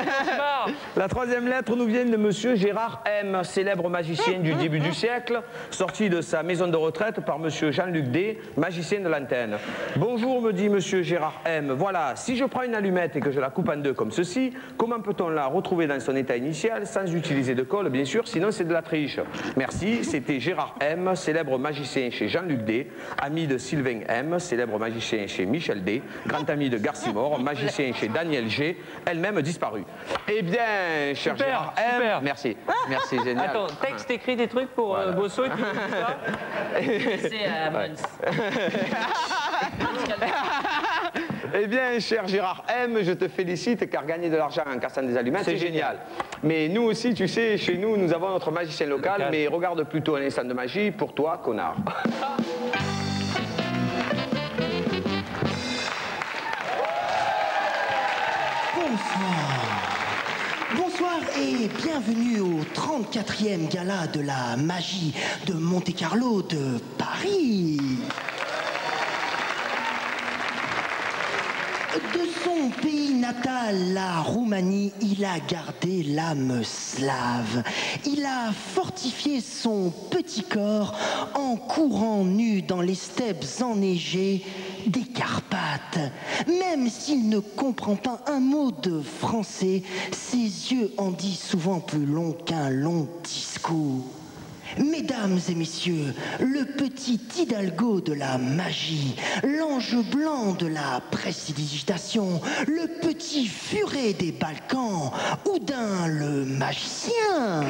La troisième lettre nous vient de monsieur Gérard M, célèbre magicien du début du siècle, sorti de sa maison de retraite par monsieur Jean-Luc D, magicien de l'antenne. Bonjour, me dit monsieur Gérard M. Voilà, si je prends une allumette et que je la coupe en deux comme ceci, comment peut-on la retrouver dans son état initial sans utiliser de colle, bien sûr, sinon c'est de la triche. Merci, c'était Gérard M, célèbre magicien chez Jean-Luc D, ami de Sylvain M, célèbre magicien chez Michel D, grand ami de Garcimore, magicien chez Daniel G, elle-même disparue. Eh bien, cher Gérard M, merci. Merci, génial. Attends, texte écrit des trucs pour Bosso et puis ça. C'est à Mons. Eh bien, cher Gérard M, je te félicite car gagner de l'argent en cassant des allumettes, c'est génial. Mais nous aussi, tu sais, chez nous, nous avons notre magicien local, mais regarde plutôt un instant de magie pour toi, connard. Bonsoir et bienvenue au 34e gala de la magie de Monte-Carlo de Paris. De son pays natal, la Roumanie, il a gardé l'âme slave. Il a fortifié son petit corps en courant nu dans les steppes enneigées des Carpates. Même s'il ne comprend pas un mot de français, ses yeux en disent souvent plus long qu'un long discours. Mesdames et messieurs, le petit Hidalgo de la magie, l'ange blanc de la prestidigitation, le petit furet des Balkans, Oudin le magicien.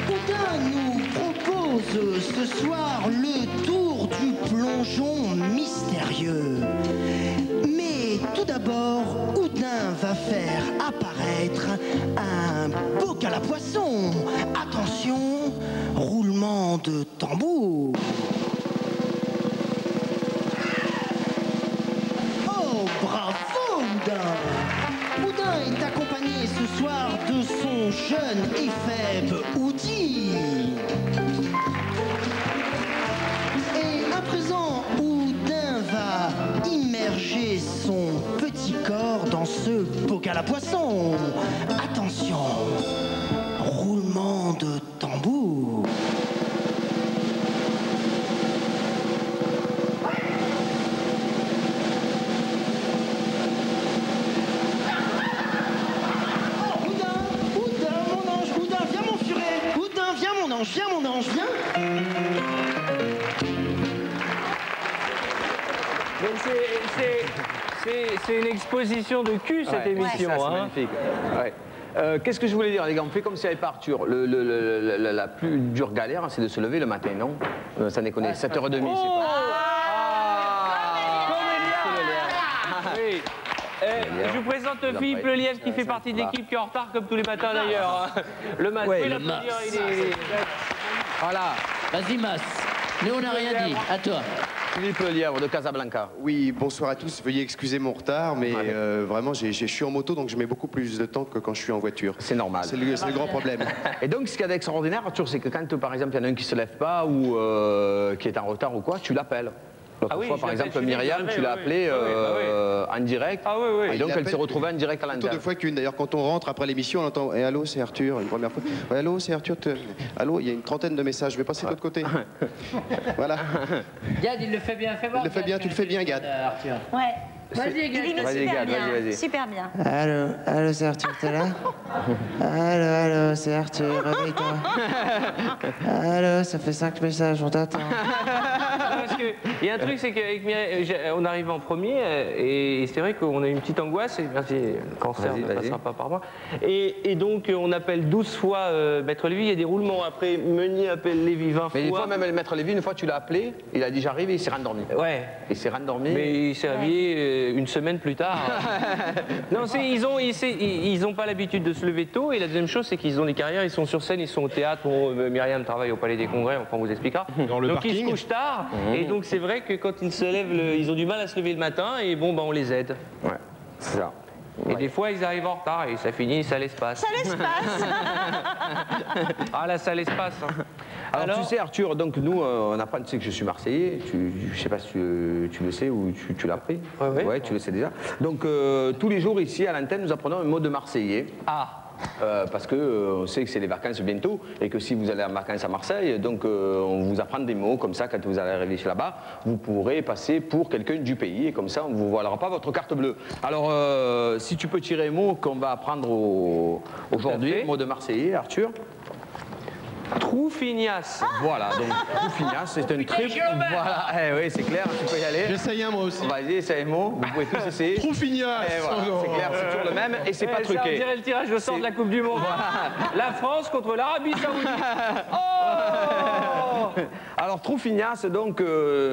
Oudin nous propose ce soir le tour du plongeon mystérieux. Mais tout d'abord, Oudin va faire apparaître un bocal à poisson. Attention, roulement de tambour. Oh, bravo, Oudin! Oudin est accompagné ce soir de son jeune et faible Oudi. Et à présent, Oudin va immerger son petit corps dans ce bocal à poisson. Attention, roulement de tambour. Oudin, mon ange, Oudin, viens mon furet. Oudin, viens mon ange, viens. C'est une exposition de cul, cette émission. Ça, c'est hein. magnifique. Ouais. Qu'est-ce que je voulais dire, les gars? On fait comme si avec pas Arthur. La plus dure galère, c'est de se lever le matin, non? Ça déconne, 7h30, c'est pas... Oui. Je vous présente Philippe Lelièvre qui fait partie de l'équipe qui est en retard comme tous les matins d'ailleurs. Le Mas. Ouais, Oui, le l'applaudir, Mas. il est... Voilà. Vas-y, Mas. Nous, on n'a rien dit. À toi. Philippe Lelièvre de Casablanca. Oui, bonsoir à tous. Veuillez excuser mon retard, mais vraiment, je suis en moto, donc je mets beaucoup plus de temps que quand je suis en voiture. C'est normal. C'est le grand problème. Et donc, ce qu'il y a d'extraordinaire, Arthur, c'est que quand, par exemple, il y en a un qui se lève pas ou qui est en retard ou quoi, tu l'appelles. L'autre fois, par exemple, Myriam, tu l'as appelée en direct. Ah oui, oui. Et donc, elle s'est retrouvée en direct à Plutôt l'antenne. deux fois qu'une. D'ailleurs, quand on rentre après l'émission, on entend « Allô, c'est Arthur » une première fois. « Allô, c'est Arthur. Allô, il y a une trentaine de messages. Je vais passer de l'autre côté. » Voilà. Gad, il le fait bien. Fais voir. Il le fait bien, tu le fais bien, Gad. Arthur. Ouais. Vas-y, Gad. Il est Vas-y, super Gad, bien. vas-y. Super bien. Allô, c'est Arthur, t'es là? Allô, c'est Arthur, réveille-toi. Allô, ça fait 5 messages, on t'attend. Parce que il y a un truc, c'est qu'avec Myriam, on arrive en premier et c'est vrai qu'on a une petite angoisse. Et merci, le cancer ne passera pas par moi. Et donc, on appelle 12 fois Maître Lévy. Il y a des roulements. Après, Meunier appelle Lévy 20 fois. Mais une fois, même Maître Lévy, une fois, tu l'as appelé, il a dit j'arrive et il s'est rendormi. Ouais. Il s'est rendormi. Mais il s'est réveillé une semaine plus tard. Non, ils ont pas l'habitude de se lever tôt. Et la deuxième chose, c'est qu'ils ont des carrières, ils sont sur scène, ils sont au théâtre. Bon, Myriam travaille au Palais des Congrès, enfin, on vous expliquera. Dans le donc parking. ils se couchent tard. Et donc c'est vrai que quand ils se lèvent, ils ont du mal à se lever le matin. Et bon, on les aide. Ouais, c'est ça. Et des fois, ils arrivent en retard et ça finit, ça laisse passer. Ça laisse passe. Ah là, ça laisse passer. Alors, tu sais, Arthur, donc nous, on apprend, tu sais que je suis Marseillais, je sais pas si tu le sais ou tu l'as appris. Ouais, tu le sais déjà. Donc, tous les jours ici, à l'antenne, nous apprenons un mot de Marseillais. Ah. Parce que on sait que c'est les vacances bientôt et que si vous allez en vacances à Marseille, donc on vous apprend des mots comme ça quand vous allez arriver là-bas, vous pourrez passer pour quelqu'un du pays et comme ça on ne vous voilera pas votre carte bleue. Alors si tu peux tirer un mot qu'on va apprendre aujourd'hui, mot de Marseillais, Arthur. Troufignas. Voilà, donc Troufignas, c'est un très... Voilà, oui, c'est clair, tu peux y aller. J'essaye un moi aussi. Vas-y, essaye un mot, vous pouvez tous essayer. Troufignas. Voilà, c'est clair, c'est toujours le même et c'est pas Ça, on truqué. dirait le tirage au sort de la Coupe du Monde. La France contre l'Arabie Saoudite. Oh. Alors, Troufignas, donc,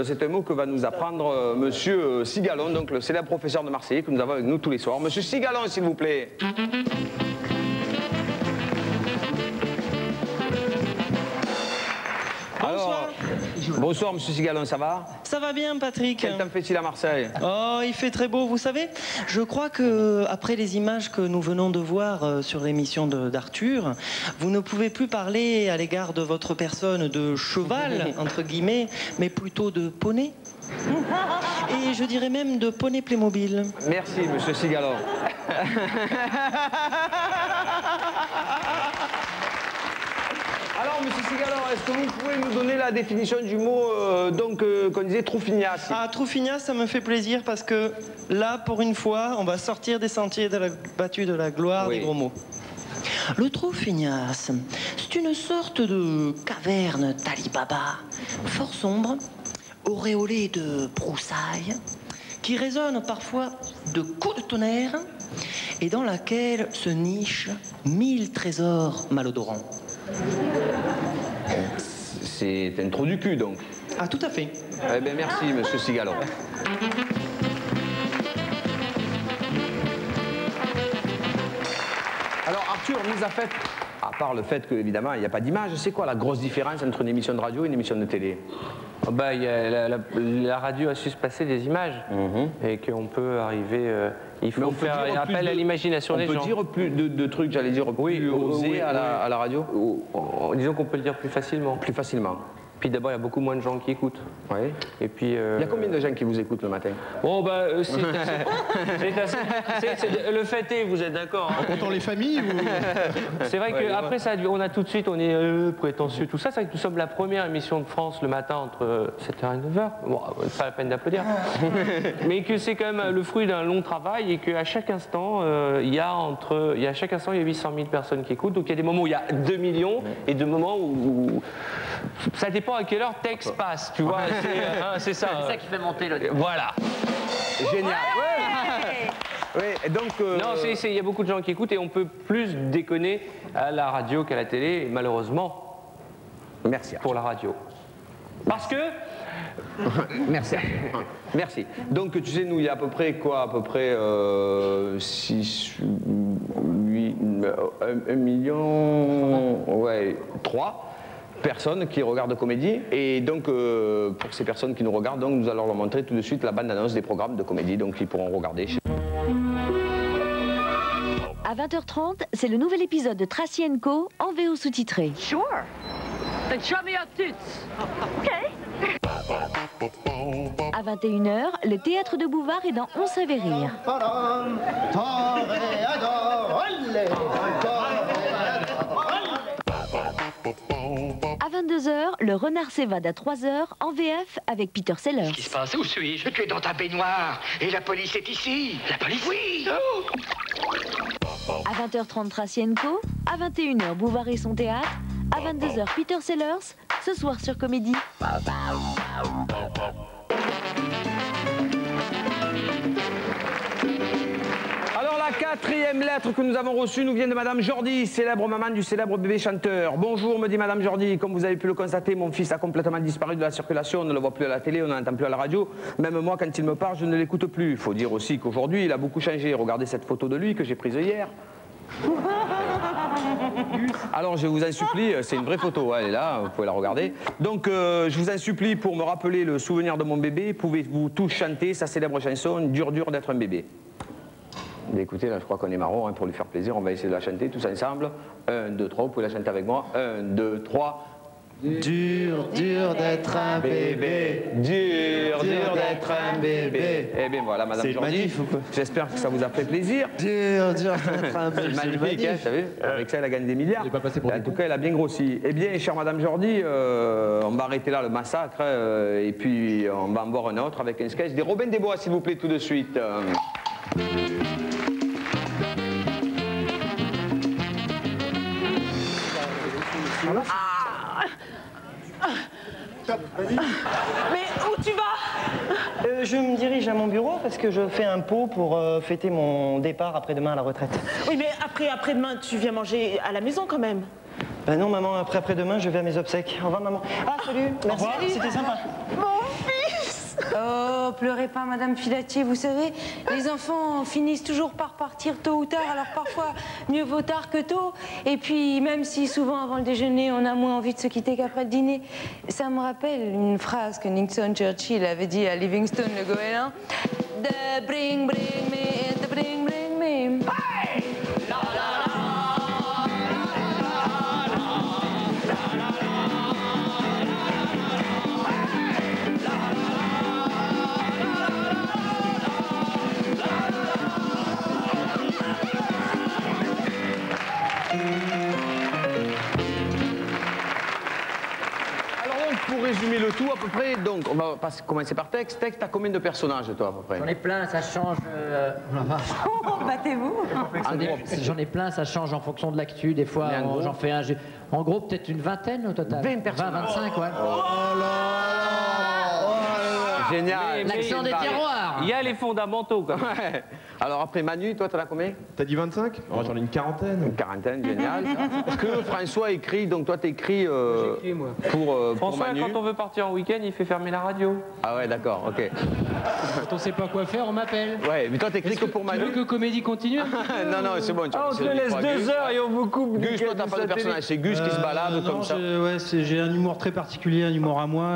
c'est un mot que va nous apprendre Monsieur Sigalon, donc le célèbre professeur de Marseillais que nous avons avec nous tous les soirs. Monsieur Sigalon, s'il vous plaît. Bonsoir. Bonsoir, Monsieur Sigalon, ça va? Ça va bien, Patrick. Quel temps fait-il à Marseille? Oh, il fait très beau, vous savez. Je crois que après les images que nous venons de voir sur l'émission d'Arthur, vous ne pouvez plus parler à l'égard de votre personne de cheval, entre guillemets, mais plutôt de poney. Et je dirais même de poney Playmobil. Merci, Monsieur Sigalon. Alors, Monsieur Sigalon, est-ce que vous pouvez nous donner la définition du mot qu'on disait Troufignas? Ah, Troufignas, ça me fait plaisir parce que là, pour une fois, on va sortir des sentiers battus de la gloire des gros mots. Le Troufignas, c'est une sorte de caverne d'Alibaba, fort sombre, auréolée de broussailles, qui résonne parfois de coups de tonnerre et dans laquelle se nichent 1000 trésors malodorants. C'est un trou du cul, donc. Ah, tout à fait. Eh bien, merci, Monsieur Sigalon. Alors, Arthur, mis à fait, à part le fait qu'évidemment, il n'y a pas d'image, c'est quoi la grosse différence entre une émission de radio et une émission de télé? Bah, la radio a su se passer des images et qu'on peut arriver. Il faut faire un appel à l'imagination des gens. On peut dire plus de trucs, j'allais dire, plus osés à la radio? Disons qu'on peut le dire plus facilement. Plus facilement. Puis d'abord, il y a beaucoup moins de gens qui écoutent. Oui. Et puis. Il y a combien de gens qui vous écoutent le matin? Bon, bah, le fait est, vous êtes d'accord. En comptant les familles ou... C'est vrai qu'après, on a tout de suite, on est prétentieux, tout ça. C'est vrai que nous sommes la première émission de France le matin entre 7h et 9h. Bon, pas la peine d'applaudir. Mais que c'est quand même le fruit d'un long travail et qu'à chaque instant, il y a 800 000 personnes qui écoutent. Donc il y a des moments où il y a 2 millions et des moments où ça dépend à quelle heure texte passe, tu vois. C'est ça. C'est ça qui fait monter le... Voilà. Génial. Oui, et donc... Non, il y a beaucoup de gens qui écoutent et on peut plus déconner à la radio qu'à la télé, malheureusement. Merci. Pour la radio. Parce que Merci. Merci. Donc, tu sais, nous, il y a à peu près quoi? À peu près 6, 8, 1 million, ouais, 3 personnes qui regardent Comédie. Et donc, pour ces personnes qui nous regardent, donc, nous allons leur montrer tout de suite la bande-annonce des programmes de Comédie, donc ils pourront regarder. À 20h30, c'est le nouvel épisode de Tracy & Co. en VO sous-titré. Sure. Then show me your tits. OK. À 21h, le théâtre de Bouvard est dans On savait rire. À 22h, le renard s'évade à 3h en VF avec Peter Sellers. Qu'est-ce qui se passe? Où suis-je? Tu es dans ta baignoire. Et la police est ici. La police? Oui. À 20h30, Tracy & Co. À 21h, Bouvard et son théâtre. À 22h, Peter Sellers. Ce soir sur Comédie. Alors la 4e lettre que nous avons reçue nous vient de Madame Jordi, célèbre maman du célèbre bébé chanteur. Bonjour, me dit Madame Jordi. Comme vous avez pu le constater, mon fils a complètement disparu de la circulation. On ne le voit plus à la télé, on ne l'entend plus à la radio. Même moi, quand il me parle, je ne l'écoute plus. Il faut dire aussi qu'aujourd'hui, il a beaucoup changé. Regardez cette photo de lui que j'ai prise hier. Alors je vous en supplie, c'est une vraie photo, elle est là, vous pouvez la regarder. Donc je vous en supplie, pour me rappeler le souvenir de mon bébé, pouvez-vous tous chanter sa célèbre chanson « Dur, dur d'être un bébé ». Écoutez, là je crois qu'on est marrant, hein, pour lui faire plaisir, on va essayer de la chanter tous ensemble. 1, 2, 3, vous pouvez la chanter avec moi. 1, 2, 3. Dur, dur d'être un bébé. Dur, dur d'être un bébé. Eh bien voilà, Madame Jordi, j'espère que ça vous a fait plaisir. Dur, dur d'être un bébé. C'est magnifique, hein, vous savez. Avec ça, elle a gagné des milliards. En tout cas, elle a bien grossi. Eh bien, chère Madame Jordi, on va arrêter là le massacre, et puis on va en voir un autre avec un sketch des Robin des Bois, s'il vous plaît, tout de suite. Mais où tu vas? Je me dirige à mon bureau parce que je fais un pot pour fêter mon départ après-demain à la retraite. Oui, mais après-demain, tu viens manger à la maison quand même. Ben non, maman, après-demain, je vais à mes obsèques. Au revoir, maman. Ah, salut, merci, c'était sympa. Mon fils! Oh, pleurez pas, Madame Filatier. Vous savez, les enfants finissent toujours par partir tôt ou tard, alors parfois, mieux vaut tard que tôt. Et puis, même si souvent, avant le déjeuner, on a moins envie de se quitter qu'après le dîner, ça me rappelle une phrase que Nixon Churchill avait dit à Livingstone le goéland. The bring me, the bring me. Hey! La, la, la. Pour résumer le tout à peu près, donc on va commencer par texte. Texte, t'as combien de personnages toi à peu près? J'en ai plein, ça change. Battez-vous. J'en ai plein, ça change en fonction de l'actu. Des fois, j'en fais un. En gros, peut-être une vingtaine au total. 20 personnes. 20, 25, ouais. Génial. L'accent des terroirs. Il y a les fondamentaux quand même. Ouais. Alors après Manu, toi t'en as combien? T'as dit 25? Oh, j'en ai une quarantaine. Une quarantaine, génial. Que François écrit, donc toi t'écris J'écris moi. Pour François, Manu. quand on veut partir en week-end, il fait fermer la radio. Ah ouais, d'accord, ok. Quand on sait pas quoi faire, on m'appelle. Ouais, mais toi t'écris que pour Manu. Tu veux que Comédie continue? Non, non, c'est bon. On te laisse 2 heures et on vous coupe. Gus, toi t'as pas de personnage, c'est Gus qui se balade comme ça. Ouais, j'ai un humour très particulier, un humour à moi.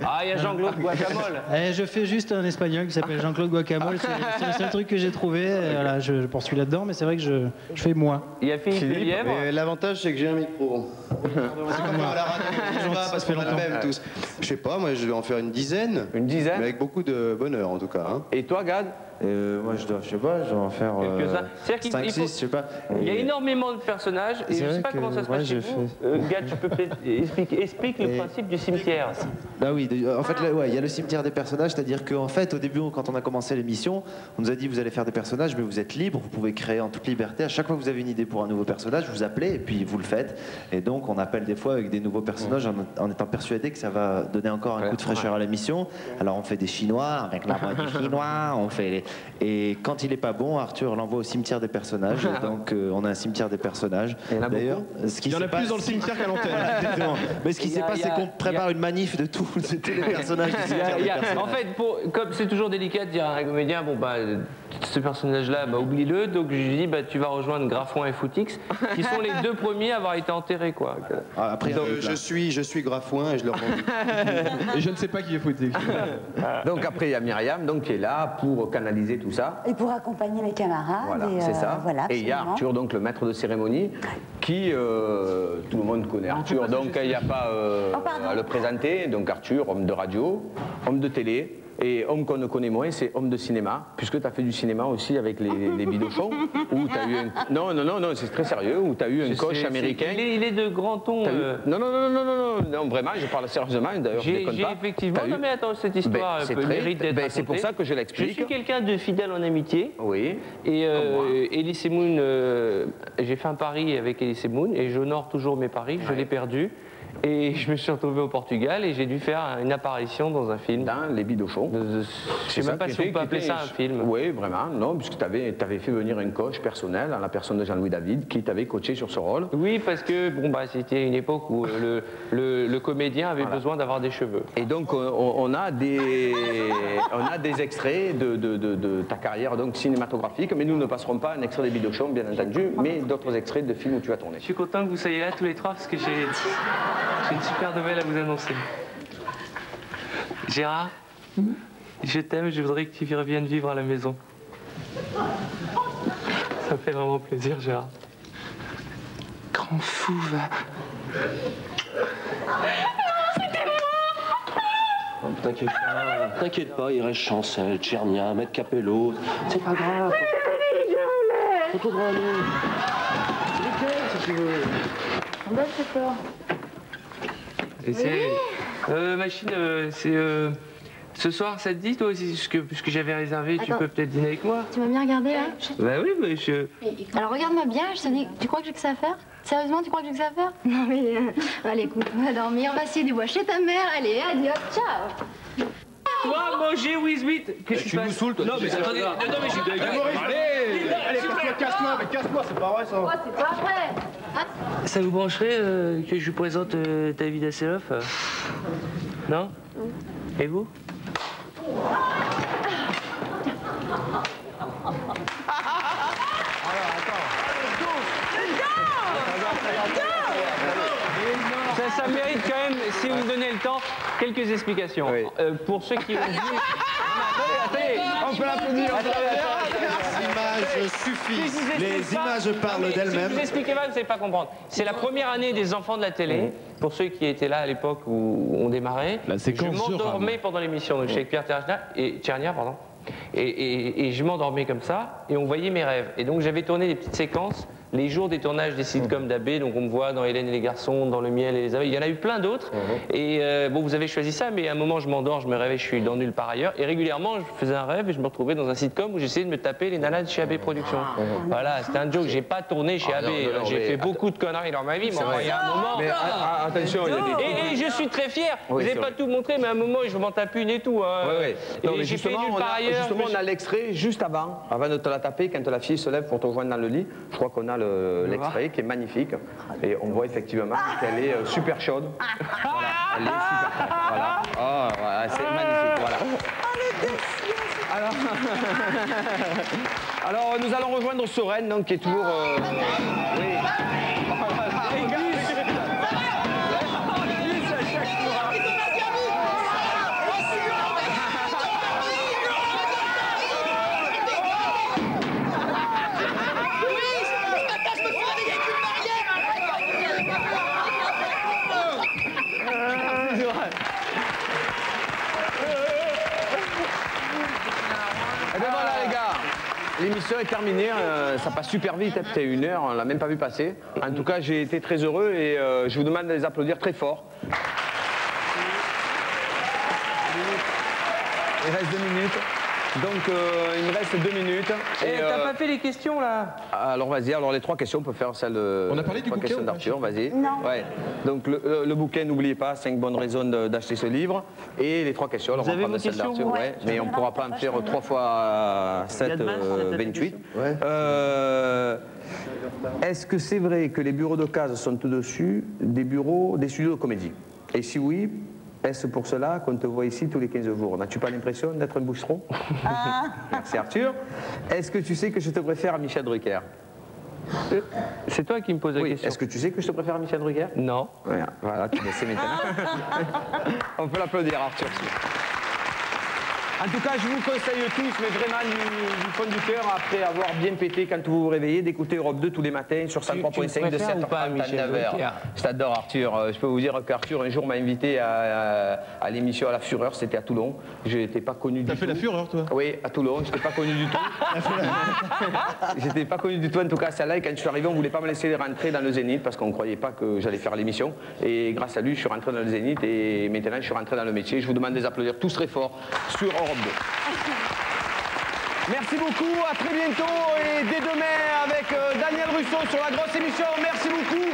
Ah, il y a Jean-Claude Guacamole. Je fais juste un espagnol qui s'appelle Jean-Claude Guacamole, c'est le seul truc que j'ai trouvé. Voilà, je poursuis là-dedans, mais c'est vrai que je fais moi. Il y a Philippe Lièvre. L'avantage, c'est que j'ai un micro. C'est comme à la radio, parce qu'on a le même tous. Je sais pas, moi je vais en faire une dizaine. Une dizaine? Mais avec beaucoup de bonheur en tout cas. Hein. Et toi, Gad? Moi je sais pas, je vais en faire Quelques-uns. 5, 6, je sais pas. Il y a énormément de personnages et je ne sais pas comment ça se passe chez vous. Gad, tu peux peut-être explique le principe du cimetière. Bah oui, en fait, il y a le cimetière des personnages, c'est-à-dire qu'en fait, au début, quand on a commencé l'émission, on nous a dit vous allez faire des personnages, mais vous êtes libre, vous pouvez créer en toute liberté. À chaque fois que vous avez une idée pour un nouveau personnage, vous appelez et puis vous le faites. Et donc, on appelle des fois avec des nouveaux personnages en étant persuadé que ça va donner encore un coup de fraîcheur à l'émission. Alors, on fait des Chinois avec la voix des Chinois, on fait Et quand il n'est pas bon, Arthur l'envoie au cimetière des personnages. Et donc on a un cimetière des personnages. D'ailleurs, il y en a plus dans le cimetière qu'à l'antenne. Mais ce qui s'est passé, c'est qu'on prépare une manif de tous les personnages du cimetière des personnages. En fait, comme c'est toujours délicat de dire à un comédien, bon bah ce personnage-là, bah oublie-le. Donc je lui dis, bah tu vas rejoindre Graffouin et Footix, qui sont les deux premiers à avoir été enterrés, quoi. Après, donc, je suis Graffouin et je leur rends. Et je ne sais pas qui est Footix. Donc après il y a Myriam, donc qui est là pour canaliser tout ça. Et pour accompagner les camarades. Voilà, c'est ça. Voilà, et il y a Arthur, donc le maître de cérémonie, qui tout le monde connaît Arthur, donc il n'y a pas à le présenter. Donc Arthur, homme de radio, homme de télé. Et homme qu'on ne connaît moins, c'est homme de cinéma, puisque tu as fait du cinéma aussi avec les bidochons, où tu as eu un... Non, c'est très sérieux, où tu as eu un coach américain. Il est de grand ton. Non, vraiment, je parle sérieusement, d'ailleurs, je déconne pas. Effectivement, non mais attends, cette histoire mérite d'être racontée. C'est pour ça que je l'explique. Je suis quelqu'un de fidèle en amitié. Oui. Et Elie Semoun, j'ai fait un pari avec Elie Semoun, et j'honore toujours mes paris, je l'ai perdu. Et je me suis retrouvé au Portugal et j'ai dû faire une apparition dans un film. Dans Les Bidochons. Je ne sais même pas si on peut appeler ça un film. Oui, vraiment, non, puisque tu avais fait venir un coach personnel, à la personne de Jean-Louis David, qui t'avait coaché sur ce rôle. Oui, parce que bon, bah, c'était une époque où le comédien avait besoin d'avoir des cheveux. Et donc on a des extraits de ta carrière donc, cinématographique, mais nous ne passerons pas un extrait des Bidochons, bien entendu, mais d'autres extraits de films où tu as tourné. Je suis content que vous soyez là tous les trois, parce que j'ai une super nouvelle à vous annoncer. Gérard, je t'aime, je voudrais que tu reviennes vivre à la maison. Ça fait vraiment plaisir, Gérard. Grand fou, va. Oh, t'inquiète pas, il reste Chancel, Tchernia, Maître Capello. C'est pas grave. Faut tout droit à nous. C'est lequel, si tu veux. On donne ce corps. Machine, c'est... ce soir, ça te dit, toi aussi, puisque j'avais réservé, tu peux peut-être dîner avec moi. Tu m'as bien regardé, là? Bah oui, mais je... Alors regarde-moi bien, je te dis, tu crois que j'ai que ça à faire? Sérieusement, tu crois que j'ai que ça à faire? Non mais, allez, écoute, on va dormir, on va essayer du bois chez ta mère, allez, allez, hop, ciao. Toi, manger Wisbit. Qu'est-ce que tu nous saoules, toi? Non, mais attendez, non, mais je suis d'accord. Allez, casse-toi, c'est pas vrai, ça. Ouais, c'est pas vrai. Ça vous brancherait que je vous présente David Hasselhoff? Non? Et vous? Ça mérite quand même, si vous me donnez le temps, quelques explications. Oui. Pour ceux qui ont vu... Attendez, on peut l'applaudir. Les images suffisent. Les images parlent d'elles-mêmes. Si vous expliquez pas, vous n'allez pas comprendre. C'est la première année des enfants de la télé. Pour ceux qui étaient là à l'époque où on démarrait, je m'endormais pendant l'émission. Donc, avec Pierre Tchernia, pardon. Et je m'endormais comme ça, et on voyait mes rêves. Et donc j'avais tourné des petites séquences les jours des tournages des sitcoms d'AB, donc on me voit dans Hélène et les garçons, dans Le miel et les abeilles, il y en a eu plein d'autres. Et bon, vous avez choisi ça, mais à un moment je m'endors, je me réveille, je suis dans nulle part ailleurs. Et régulièrement, je faisais un rêve et je me retrouvais dans un sitcom où j'essayais de me taper les nanas de chez AB Productions. Voilà, c'était un joke, j'ai pas tourné chez AB, j'ai fait beaucoup de conneries dans ma vie, mais il y a un moment... Mais attention, il y a des... Et je suis très fier, vous n'avez pas tout montré, mais à un moment, je m'en tape une et tout. Non, mais justement, on a l'extrait juste avant de te la taper, quand la fille se lève pour te rejoindre dans le lit. Je crois qu'on a l'extrait qui est magnifique. Et on voit effectivement qu'elle est super chaude. Voilà, elle est super chaude. Voilà. Oh, voilà, c'est magnifique. Voilà. Alors, nous allons rejoindre Soren, donc, qui est toujours... Oui. Et bien voilà les gars, l'émission est terminée, ça passe super vite, peut-être 1 heure, on l'a même pas vu passer. En tout cas, j'ai été très heureux et je vous demande de les applaudir très fort. Il reste 2 minutes. Donc, il me reste 2 minutes. Et t'as pas fait les questions, là? Alors, vas-y. Alors, les 3 questions, on peut faire celle de... On a parlé du bouquin questions ou pas, d'Arthur, vas-y. Non. Ouais. Donc, le bouquin, n'oubliez pas, 5 bonnes raisons d'acheter ce livre. Et les 3 questions, alors on va prendre celle d'Arthur. Ouais. Mais on ne pourra pas en faire 3 fois 7, 28. Ouais. Est-ce que c'est vrai que les bureaux de case sont au-dessus des studios de comédie? Et si oui, est-ce pour cela qu'on te voit ici tous les 15 jours? N'as-tu pas l'impression d'être un boucheron? Merci Arthur. Est-ce que tu sais que je te préfère à Michel Drucker? C'est toi qui me poses la question. Est-ce que tu sais que je te préfère à Michel Drucker? Non. Voilà, tu le sais maintenant. On peut l'applaudir Arthur. En tout cas, je vous conseille tous, mais vraiment du fond du cœur, après avoir bien pété quand vous vous réveillez, d'écouter Europe 2 tous les matins sur 103.5 de 7h30 à 9h. Je t'adore Arthur. Je peux vous dire qu'Arthur un jour m'a invité à l'émission à la Fureur, c'était à Toulon. Je n'étais pas connu du tout. T'as fait la Fureur toi? Oui, à Toulon, je n'étais pas connu du tout. J'étais pas connu du tout en tout cas celle-là, et quand je suis arrivé, on ne voulait pas me laisser rentrer dans le Zénith parce qu'on ne croyait pas que j'allais faire l'émission. Et grâce à lui, je suis rentré dans le Zénith et maintenant je suis rentré dans le métier. Je vous demande de les applaudir tous très fort sur Europe 2. Merci beaucoup, à très bientôt et dès demain avec Daniel Russo sur la grosse émission. Merci beaucoup.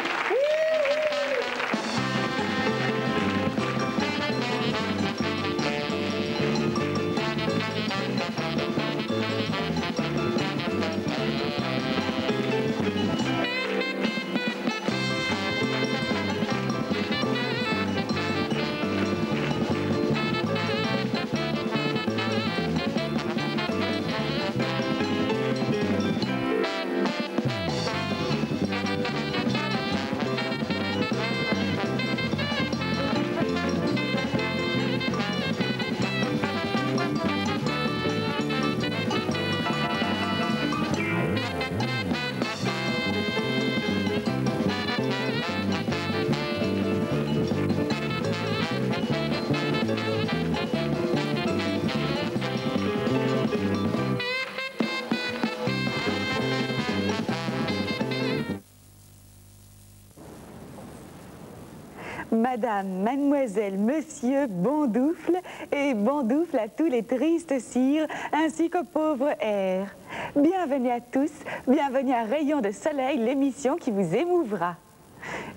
Madame, mademoiselle, monsieur Bondoufle et Bondoufle à tous les tristes cires ainsi qu'aux pauvres airs. Bienvenue à tous, bienvenue à Rayon de Soleil, l'émission qui vous émouvra.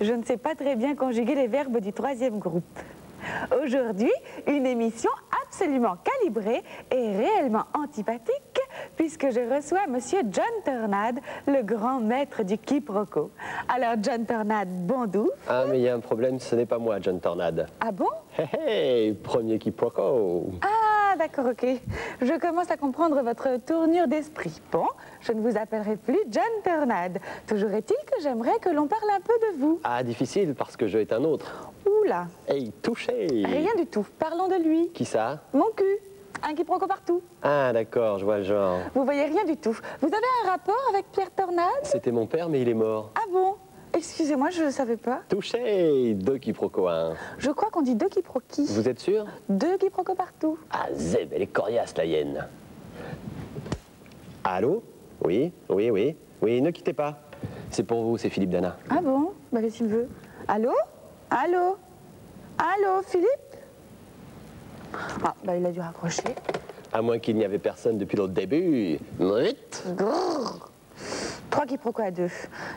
Je ne sais pas très bien conjuguer les verbes du 3e groupe. Aujourd'hui, une émission absolument calibrée et réellement antipathique puisque je reçois Monsieur John Tornade, le grand maître du quiproquo. Alors John Tornade, Bondoufle. Ah mais il y a un problème, ce n'est pas moi John Tornade. Ah bon? Hey, premier quiproquo. Ah d'accord, ok. Je commence à comprendre votre tournure d'esprit. Bon, je ne vous appellerai plus John Tornade. Toujours est-il que j'aimerais que l'on parle un peu de vous. Ah difficile parce que je est un autre. Oula. Hey, touché. Rien du tout. Parlons de lui. Qui ça? Mon cul. Un quiproquo partout. Ah d'accord, je vois le genre. Vous voyez rien du tout. Vous avez un rapport avec Pierre Tornade? C'était mon père mais il est mort. Ah bon? Excusez-moi, je ne savais pas. Touché. 2 quiproquos à 1. Je crois qu'on dit 2 quiproquis. Vous êtes sûr? 2 quiproquos partout. Ah zeb, elle est coriace la hyène. Allô? Oui, oui, oui. Oui, ne quittez pas. C'est pour vous, c'est Philippe Dana. Ah bon? Bah qu'est-ce qu'il veut? Allô? Allô? Allô, Philippe? Ah, bah il a dû raccrocher. À moins qu'il n'y avait personne depuis le début. Grrr. 3 quiproquos à 2.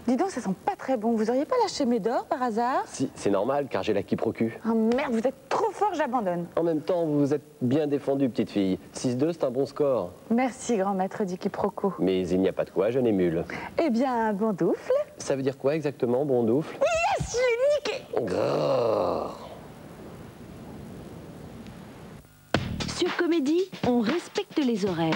Dis donc, ça sent pas très bon. Vous auriez pas lâché Médor par hasard? Si, c'est normal car j'ai la quiprocu. Oh merde, vous êtes trop fort, j'abandonne. En même temps, vous vous êtes bien défendu, petite fille. 6-2, c'est un bon score. Merci, grand maître du quiproquo. Mais il n'y a pas de quoi, je n'émule. Eh bien, Bondoufle. Ça veut dire quoi exactement, Bondoufle? Yes, je l'ai niqué. Grrr. Sur Comédie, on respecte les horaires.